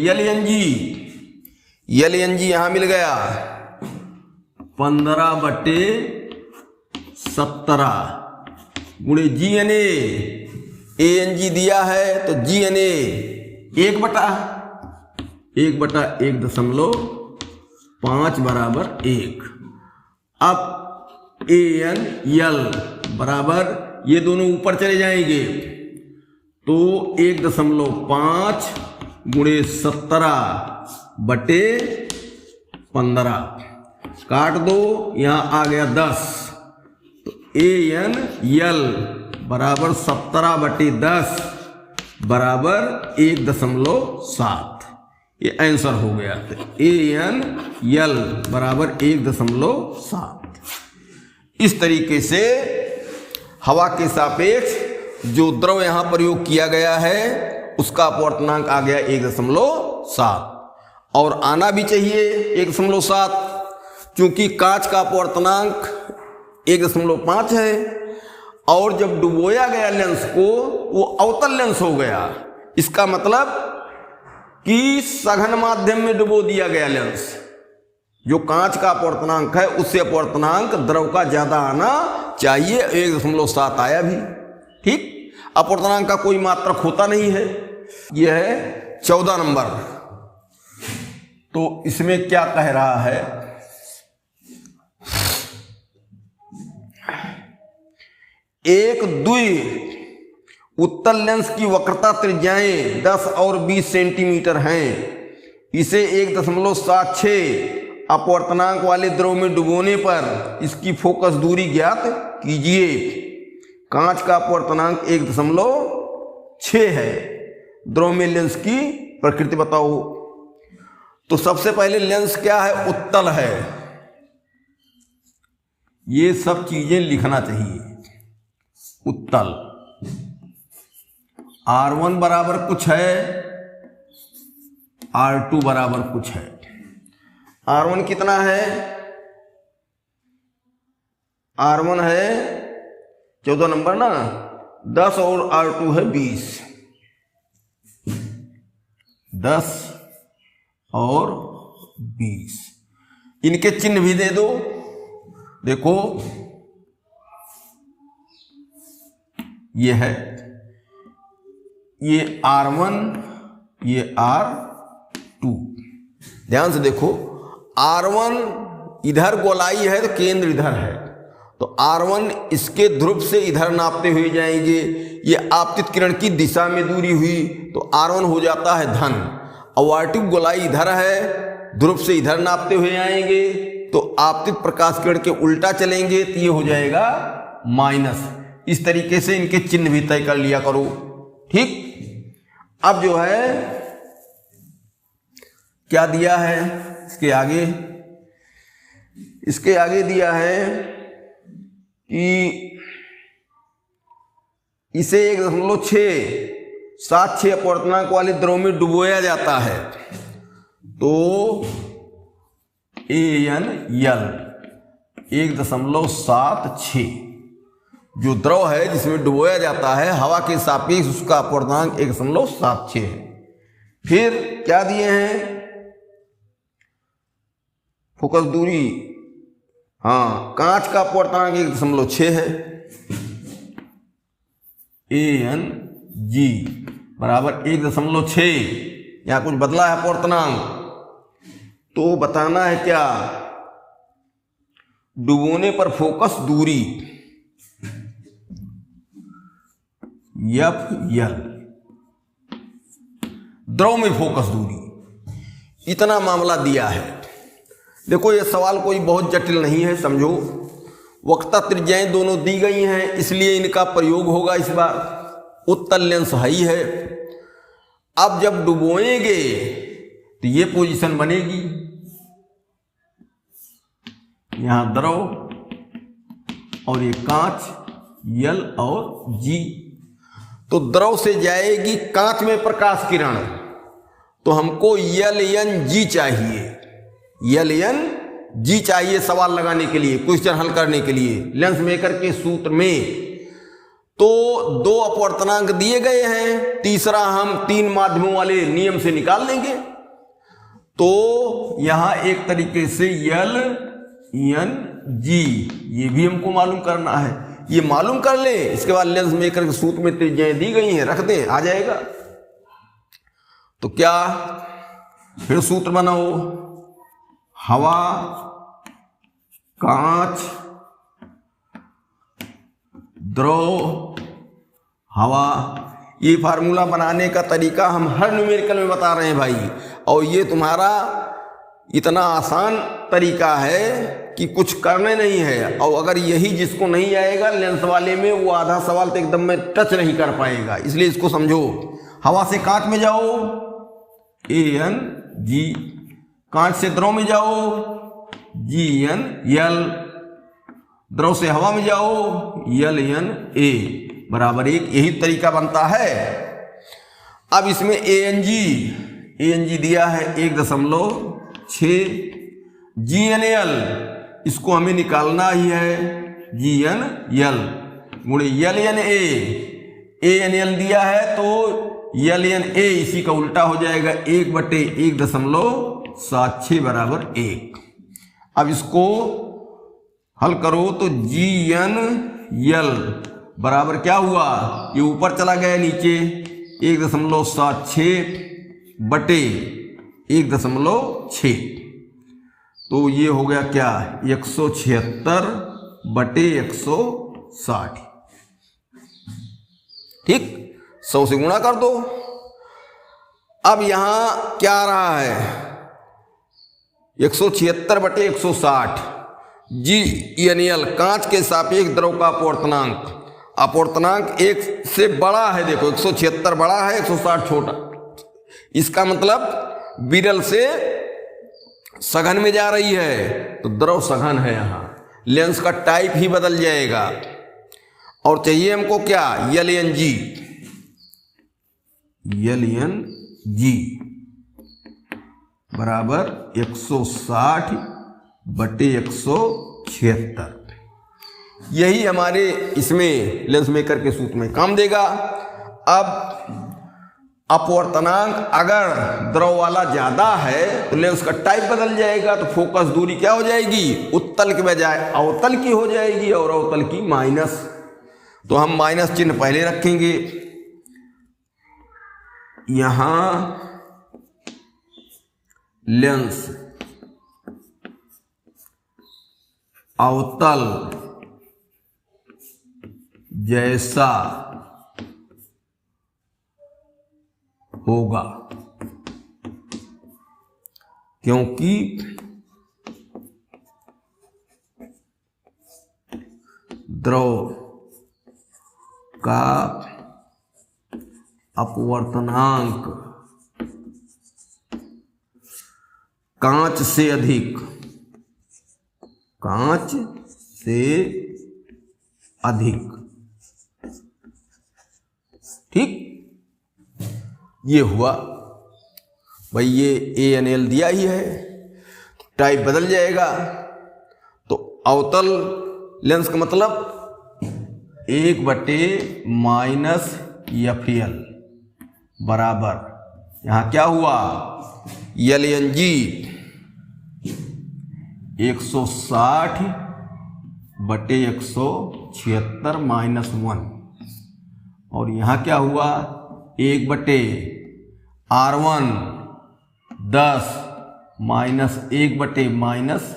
LnG यहां मिल गया 15/17 गुणे GNA, ANG दिया है तो GNA 1/1.5 बराबर 1। अब AnL बराबर, ये दोनों ऊपर चले जाएंगे तो 1.5 गुणे 17/15 काट दो, यहां आ गया 10, तो AnL बराबर 17/10 बराबर 1.7, ये आंसर हो गया। AnL बराबर 1.7। इस तरीके से हवा के सापेक्ष जो द्रव यहां प्रयोग किया गया है उसका अपवर्तनांक आ गया 1.7, और आना भी चाहिए 1.7, क्योंकि कांच का अपवर्तनांक 1.5 है, और जब डुबोया गया लेंस को वो अवतल लेंस हो गया। इसका मतलब कि सघन माध्यम में डुबो दिया गया लेंस, जो कांच का अपवर्तनांक है उससे अपवर्तनांक द्रव का ज्यादा आना चाहिए, 1.7 आया भी। ठीक, अपवर्तनांक का कोई मात्रक होता नहीं है। यह है 14 नंबर। तो इसमें क्या कह रहा है, एक द्वि उत्तल लेंस की वक्रता त्रिज्याएं 10 और 20 सेंटीमीटर हैं। इसे 1.76 अपवर्तनांक वाले द्रव में डुबोने पर इसकी फोकस दूरी ज्ञात कीजिए। कांच का अपवर्तनांक 1.6 है। द्रव में लेंस की प्रकृति बताओ। तो सबसे पहले लेंस क्या है, उत्तल है। ये सब चीजें लिखना चाहिए। उत्तल, R1 बराबर कुछ है, R2 बराबर कुछ है। R1 कितना है, R1 है 14 नंबर ना, 10 और R2 है 20, 10 और 20। इनके चिन्ह भी दे दो। देखो ये है, ये R1, ये R2। ध्यान से देखो, R1 इधर गोलाई है तो केंद्र इधर है, तो R1 इसके ध्रुव से इधर नापते हुए जाएंगे। ये आपतित किरण की दिशा में दूरी हुई तो R1 हो जाता है धन, और R2 गोलाई इधर है, ध्रुव से इधर नापते हुए आएंगे तो आपतित प्रकाश किरण के उल्टा चलेंगे तो ये हो जाएगा माइनस। इस तरीके से इनके चिन्ह भी तय कर लिया करो। ठीक, अब जो है क्या दिया है इसके आगे दिया है कि इसे 1.676 अपवर्तनांक वाले द्रव में डुबोया जाता है। तो AnL 1.76 जो द्रव है जिसमें डुबोया जाता है हवा के सापेक्ष, उसका अपवर्तनांक 1.76 है। फिर क्या दिए हैं, फोकस दूरी, हाँ, कांच का अपवर्तनांक 1.6 है। ANG बराबर 1.6। यहां कुछ बदला है अपवर्तनांक, तो बताना है क्या, डुबोने पर फोकस दूरी FL, द्रव में फोकस दूरी, इतना मामला दिया है। देखो ये सवाल कोई बहुत जटिल नहीं है, समझो। वक्रता त्रिज्याएं दोनों दी गई हैं, इसलिए इनका प्रयोग होगा इस बार। उत्तल लेंस ही है। अब जब डुबोएंगे तो ये पोजीशन बनेगी, यहां द्रव और ये कांच L और G। तो द्रव से जाएगी कांच में प्रकाश किरण, तो हमको LNG चाहिए, LNG चाहिए सवाल लगाने के लिए, क्वेश्चन हल करने के लिए लेंस मेकर के सूत्र में। तो 2 अपवर्तनांक दिए गए हैं, तीसरा हम 3 माध्यमों वाले नियम से निकाल लेंगे। तो यहां एक तरीके से LNG ये भी हमको मालूम करना है, ये मालूम कर ले। इसके बाद लेंस मेकर के सूत्र में त्रिज्याएं दी गई हैं, रख दें, आ जाएगा। तो क्या, फिर सूत्र बनाओ, हवा, कांच, द्रव, हवा। ये फार्मूला बनाने का तरीका हम हर न्यूमेरिकल में बता रहे हैं भाई, और ये तुम्हारा इतना आसान तरीका है कि कुछ करने नहीं है। और अगर यही जिसको नहीं आएगा लेंस वाले में, वो आधा सवाल तो एकदम में टच नहीं कर पाएगा, इसलिए इसको समझो। हवा से कांच में जाओ ANG, कांच से द्रव में जाओ GNL, द्रव से हवा में जाओ LNA बराबर 1। यही तरीका बनता है। अब इसमें ANG दिया है 1.6, GNL इसको हमें निकालना ही है, GNL गुणे LNA, ANL दिया है तो LNA इसी का उल्टा हो जाएगा, 1/1.76 बराबर 1। अब इसको हल करो तो GNL बराबर क्या हुआ, ये ऊपर चला गया नीचे, 1.76 बटे 1.6, तो ये हो गया क्या, 176 बटे 160। ठीक, 100 से गुणा कर दो। अब यहां क्या आ रहा है, 176 बटे 160। GNL कांच के सापेक्ष द्रव का अपवर्तनांक, अपवर्तनांक 1 से बड़ा है। देखो 176 बड़ा है, 160 छोटा, इसका मतलब विरल से सघन में जा रही है, तो द्रव सघन है। यहां लेंस का टाइप ही बदल जाएगा। और चाहिए हमको क्या, LNG बराबर 160 बटे 176। यही हमारे इसमें लेंस मेकर के सूत्र में काम देगा। अब अपवर्तनांक अगर द्रव वाला ज्यादा है तो लेंस का टाइप बदल जाएगा, तो फोकस दूरी क्या हो जाएगी, उत्तल के बजाय अवतल की हो जाएगी, और अवतल की माइनस। तो हम माइनस चिन्ह पहले रखेंगे। यहां लेंस अवतल जैसा होगा, क्योंकि द्रव का अपवर्तनांक कांच से अधिक, कांच से अधिक। ठीक, ये हुआ भाई, ये ANL दिया ही है, टाइप बदल जाएगा। तो अवतल लेंस का मतलब 1/-FL बराबर, यहां क्या हुआ, LNG 160 बटे 176 माइनस 1, और यहाँ क्या हुआ 1 बटे R1 10 माइनस 1 बटे माइनस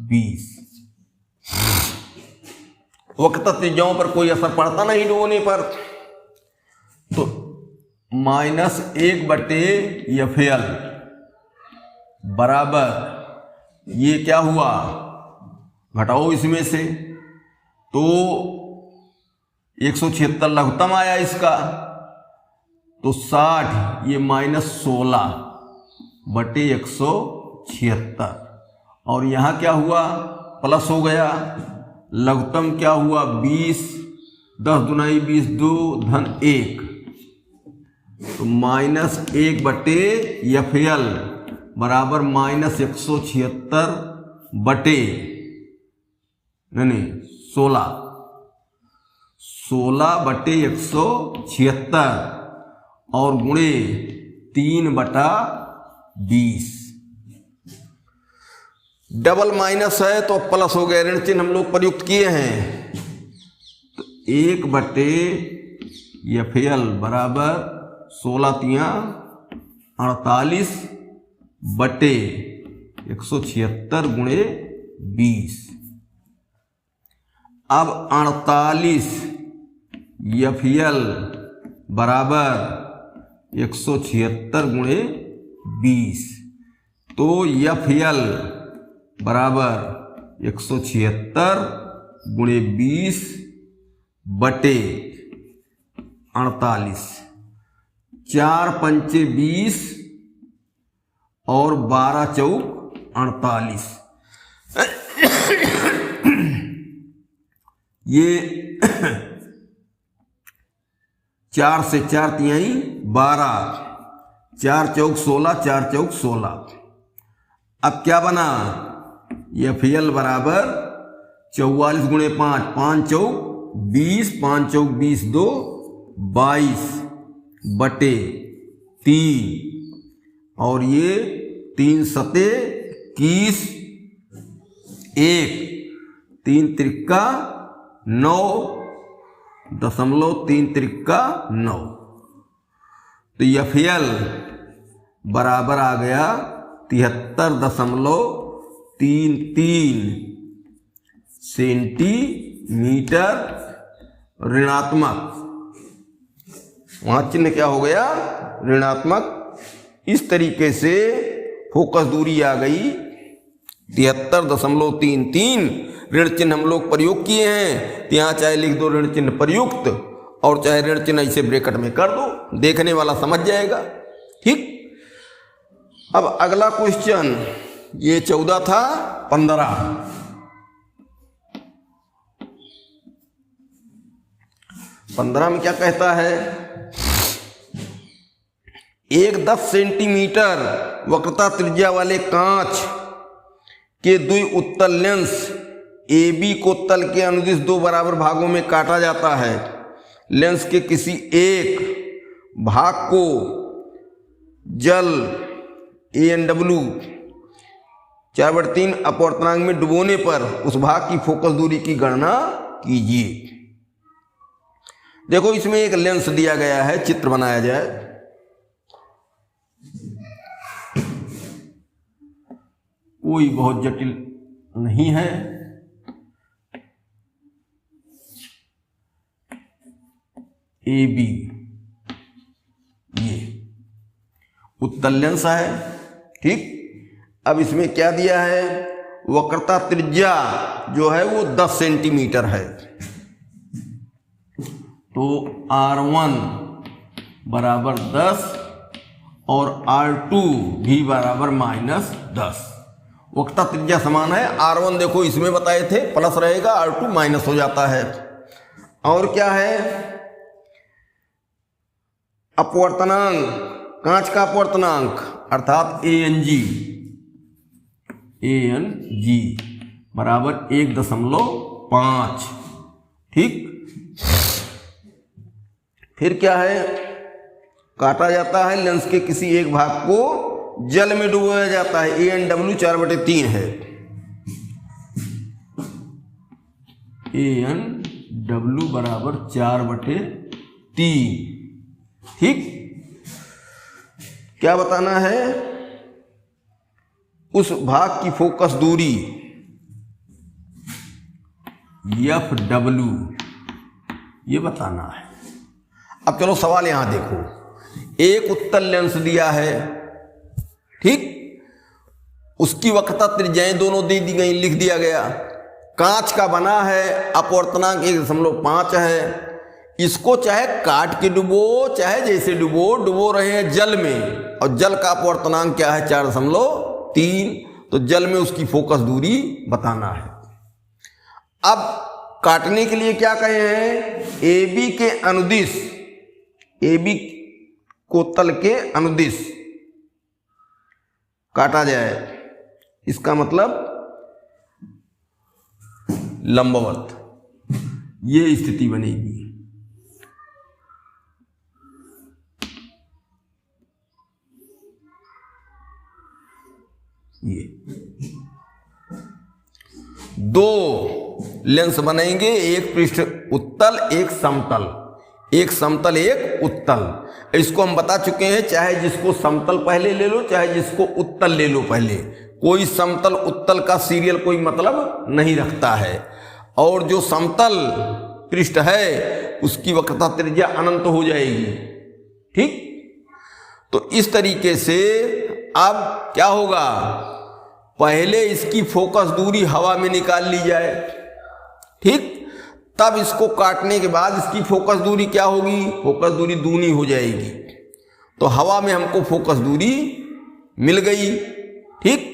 20। वक्त त्रिज्याओं पर कोई असर पड़ता नहीं डुबोने पर, तो माइनस 1 बटे FL बराबर ये क्या हुआ, घटाओ इसमें से, तो 176 लघुत्तम आया इसका, तो 60 ये माइनस 16 बटे 176, और यहाँ क्या हुआ प्लस हो गया, लघुत्तम क्या हुआ 20, 10 दुनाई 20, 2 धन 1, तो माइनस 1 बटे FL बराबर माइनस 176 बटे 16 बटे 176 और गुणे 3 बटा 20। डबल माइनस है तो प्लस हो गया, ऋण चिन्ह हम लोग प्रयुक्त किए हैं, तो 1 बटे FL बराबर 16 तिया 48 बटे 176 गुणे 20। अब 48 FL बराबर 176 गुणे 20, तो FL बराबर 176 गुणे 20 बटे 48, 4 पंचे 20 और 12 चौक 48, ये 4 से 4 तिहाई 12, 4 चौक 16, 4 चौक 16। अब क्या बना, FL बराबर 44 गुणे 5, 5 चौक 20, 5 चौक 20, 2 22 बटे 3, और ये 3 सते 21, 1 3 त्रिक्का 9 दशमलव 3 त्रिक्का 9, तो FL बराबर आ गया 73.33 सेंटीमीटर ऋणात्मक। वहां चिन्ह क्या हो गया, ऋणात्मक। इस तरीके से फोकस दूरी आ गई 73.33। ऋण चिन्ह हम लोग प्रयोग किए हैं, तो यहाँ चाहे लिख दो ऋण चिन्ह प्रयुक्त, और चाहे ऋण चिन्ह ऐसे ब्रैकेट में कर दो, देखने वाला समझ जाएगा। ठीक, अब अगला क्वेश्चन, ये 14 था, 15 में क्या कहता है, एक 10 सेंटीमीटर वक्रता त्रिज्या वाले कांच के द्वि उत्तल लेंस AB को तल के अनुदिश 2 बराबर भागों में काटा जाता है। लेंस के किसी एक भाग को जल ANW 4/3 अपवर्तनांक में डुबोने पर उस भाग की फोकस दूरी की गणना कीजिए। देखो इसमें एक लेंस दिया गया है, चित्र बनाया जाए। कोई बहुत जटिल नहीं है। AB ये उत्तल लेंस है। ठीक, अब इसमें क्या दिया है, वक्रता त्रिज्या जो है वो 10 सेंटीमीटर है, तो R1 बराबर 10 और R2 भी बराबर -10। वक्रता त्रिज्या समान है। R1 देखो इसमें बताए थे प्लस रहेगा, R2 माइनस हो जाता है। और क्या है, अपवर्तनांक, कांच का अपवर्तनांक अर्थात ANG बराबर 1.5। ठीक, फिर क्या है, काटा जाता है, लेंस के किसी एक भाग को जल में डुबोया जाता है। ANW 4/3 है। ANW बराबर 4/3। ठीक, क्या बताना है? उस भाग की फोकस दूरी FW ये बताना है। अब चलो सवाल यहां देखो, एक उत्तल लेंस दिया है, ठीक, उसकी वक्रता त्रिज्याएं दोनों दे दी गई, लिख दिया गया, कांच का बना है, अपवर्तनांक 1.5 है। इसको चाहे काट के डुबो, चाहे जैसे डुबो रहे हैं जल में, और जल का अपवर्तनांक क्या है? 4.3। तो जल में उसकी फोकस दूरी बताना है। अब काटने के लिए क्या कहे हैं? AB के अनुदिश, AB को तल के अनुदिश काटा जाए, इसका मतलब लंबवत, ये स्थिति बनेगी। ये दो लेंस बनेंगे, एक पृष्ठ उत्तल, एक समतल, एक समतल एक उत्तल। इसको हम बता चुके हैं, चाहे जिसको समतल पहले ले लो, चाहे जिसको उत्तल ले लो पहले, कोई समतल उत्तल का सीरियल कोई मतलब नहीं रखता है। और जो समतल पृष्ठ है उसकी वक्रता त्रिज्या अनंत हो जाएगी। ठीक, तो इस तरीके से अब क्या होगा? पहले इसकी फोकस दूरी हवा में निकाल ली जाए, ठीक, तब इसको काटने के बाद इसकी फोकस दूरी क्या होगी? फोकस दूरी दूनी हो जाएगी। तो हवा में हमको फोकस दूरी मिल गई। ठीक,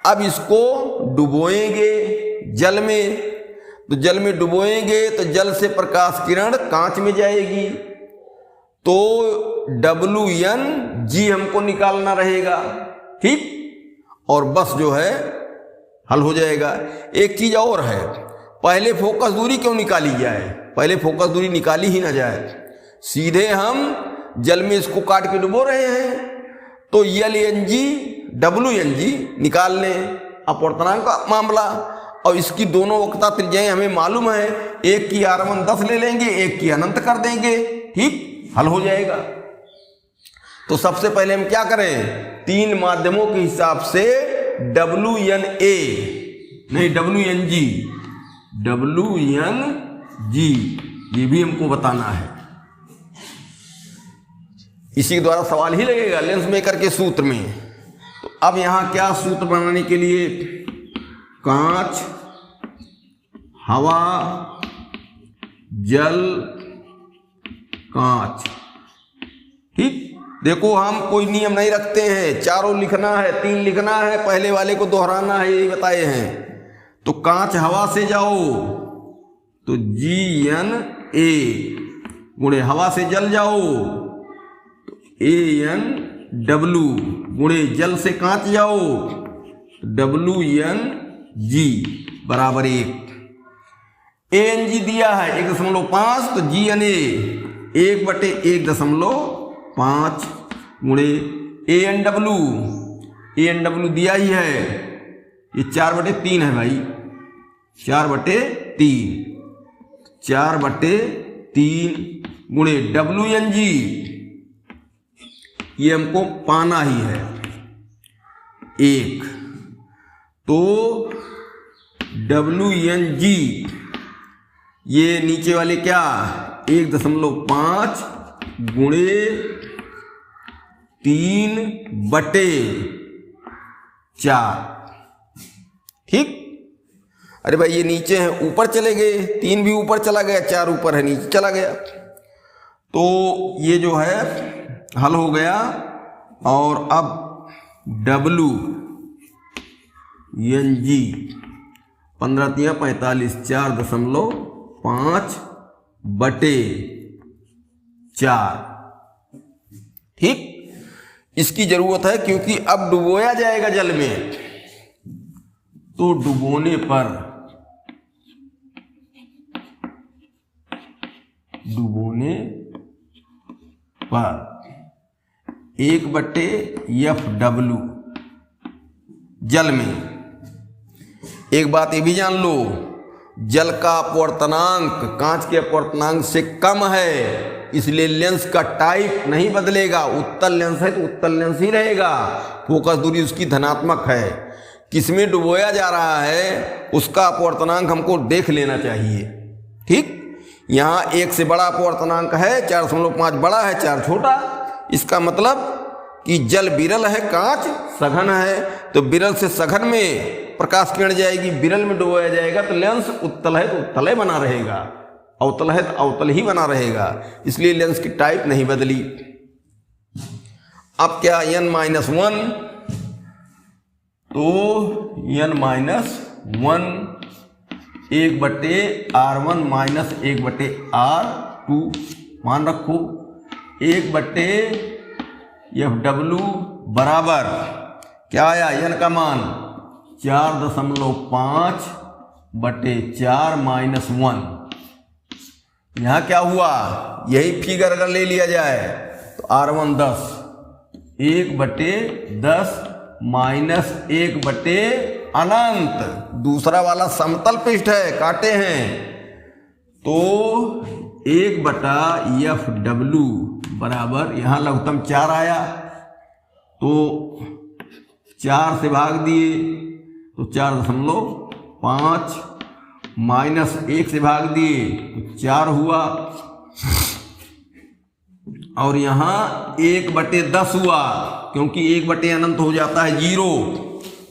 अब इसको डुबोएंगे जल में, तो जल में डुबोएंगे तो जल से प्रकाश किरण कांच में जाएगी, तो WNG हमको निकालना रहेगा। ठीक, और बस जो है हल हो जाएगा। एक चीज और है, पहले फोकस दूरी क्यों निकाली जाए? पहले फोकस दूरी निकाली ही ना जाए, सीधे हम जल में इसको काट के डुबो रहे हैं, तो LNG WNG निकाल लें, अपवर्तनांक का मामला। और इसकी दोनों वक्रता त्रिज्याएं हमें मालूम है, एक की R1 10 ले लेंगे, एक की अनंत कर देंगे। ठीक, हल हो जाएगा। तो सबसे पहले हम क्या करें? तीन माध्यमों के हिसाब से WNA नहीं WNG ये भी हमको बताना है। इसी के द्वारा सवाल ही लगेगा लेंस मेकर के सूत्र में। तो अब यहां क्या सूत्र बनाने के लिए? कांच, हवा, जल, कांच। ठीक, देखो हम कोई नियम नहीं रखते हैं, चारों लिखना है, 3 लिखना है, पहले वाले को दोहराना है, यही बताए हैं। तो कांच हवा से जाओ तो GNA, गुणे हवा से जल जाओ तो ANW, गुणे जल से कांच जाओ तो WNG बराबर 1। ANG दिया है 1.5, तो GNA 1/1.5 गुणे ANW दिया ही है, ये 4/3 है भाई, 4/3 गुणे WNG, ये हमको पाना ही है 1। तो WNG ये नीचे वाले क्या 1.5 गुणे 3/4। ठीक, अरे भाई ये नीचे है, ऊपर चले गए, 3 भी ऊपर चला गया, 4 ऊपर है, नीचे चला गया। तो ये जो है हल हो गया। और अब WNG 15 45 4.5/4। ठीक, इसकी जरूरत है क्योंकि अब डुबोया जाएगा जल में, तो डुबोने पर 1/FW जल में। एक बात ये भी जान लो, जल का अपवर्तनांक कांच के अपवर्तनांक से कम है, इसलिए लेंस का टाइप नहीं बदलेगा। उत्तल लेंस है तो उत्तल लेंस ही रहेगा, फोकस दूरी उसकी धनात्मक है। किसमें डुबोया जा रहा है उसका अपवर्तनांक हमको देख लेना चाहिए। ठीक, यहाँ 1 से बड़ा अपवर्तनांक है, 4.5 बड़ा है, 4 छोटा। इसका मतलब कि जल विरल है, कांच सघन है, तो विरल से सघन में प्रकाश किरण जाएगी, विरल में डुबोया जाएगा तो लेंस उत्तल है तो उत्तल ही बना रहेगा, अवतल है तो अवतल ही बना रहेगा, इसलिए लेंस की टाइप नहीं बदली। अब क्या n-1, तो n-1 1/R1 माइनस 1/R2 मान रखो, 1/FW बराबर क्या आया, n का मान 4.5/4 माइनस 1। यहाँ क्या हुआ, यही फिगर अगर ले लिया जाए तो R1 10, 1/10 माइनस 1/अनंत। दूसरा वाला समतल पृष्ठ है, काटे हैं, तो 1/FW बराबर यहाँ लघुत्तम 4 आया, तो 4 से भाग दिए तो 4.5 माइनस 1 से भाग दिए तो 4 हुआ, और यहाँ 1/10 हुआ, क्योंकि 1 अनंत हो जाता है 0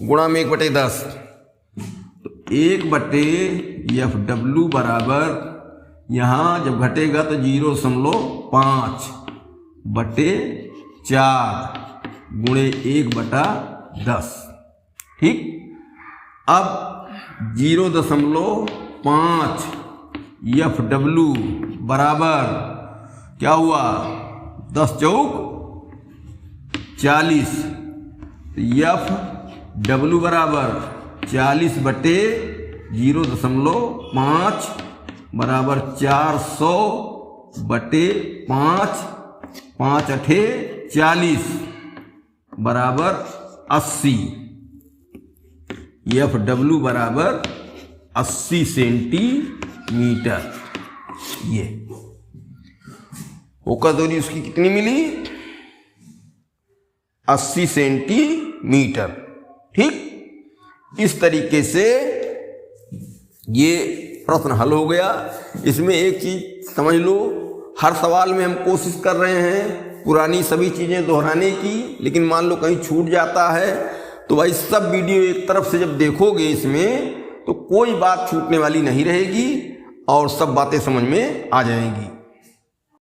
गुणा में 1/10, तो 1/FW बराबर यहाँ जब घटेगा तो 0.5/4 गुणे 1/10। ठीक, अब 0.5 FW बराबर क्या हुआ, 10 चौक 40, FW बराबर 40/0.5 बराबर 400/5, 5×8 40 बराबर 80। FW बराबर 80 सेंटीमीटर। ये फोकस दूरी उसकी कितनी मिली, 80 सेंटीमीटर। ठीक, इस तरीके से ये प्रश्न हल हो गया। इसमें एक चीज समझ लो, हर सवाल में हम कोशिश कर रहे हैं पुरानी सभी चीज़ें दोहराने की, लेकिन मान लो कहीं छूट जाता है तो भाई सब वीडियो एक तरफ से जब देखोगे इसमें तो कोई बात छूटने वाली नहीं रहेगी और सब बातें समझ में आ जाएंगी।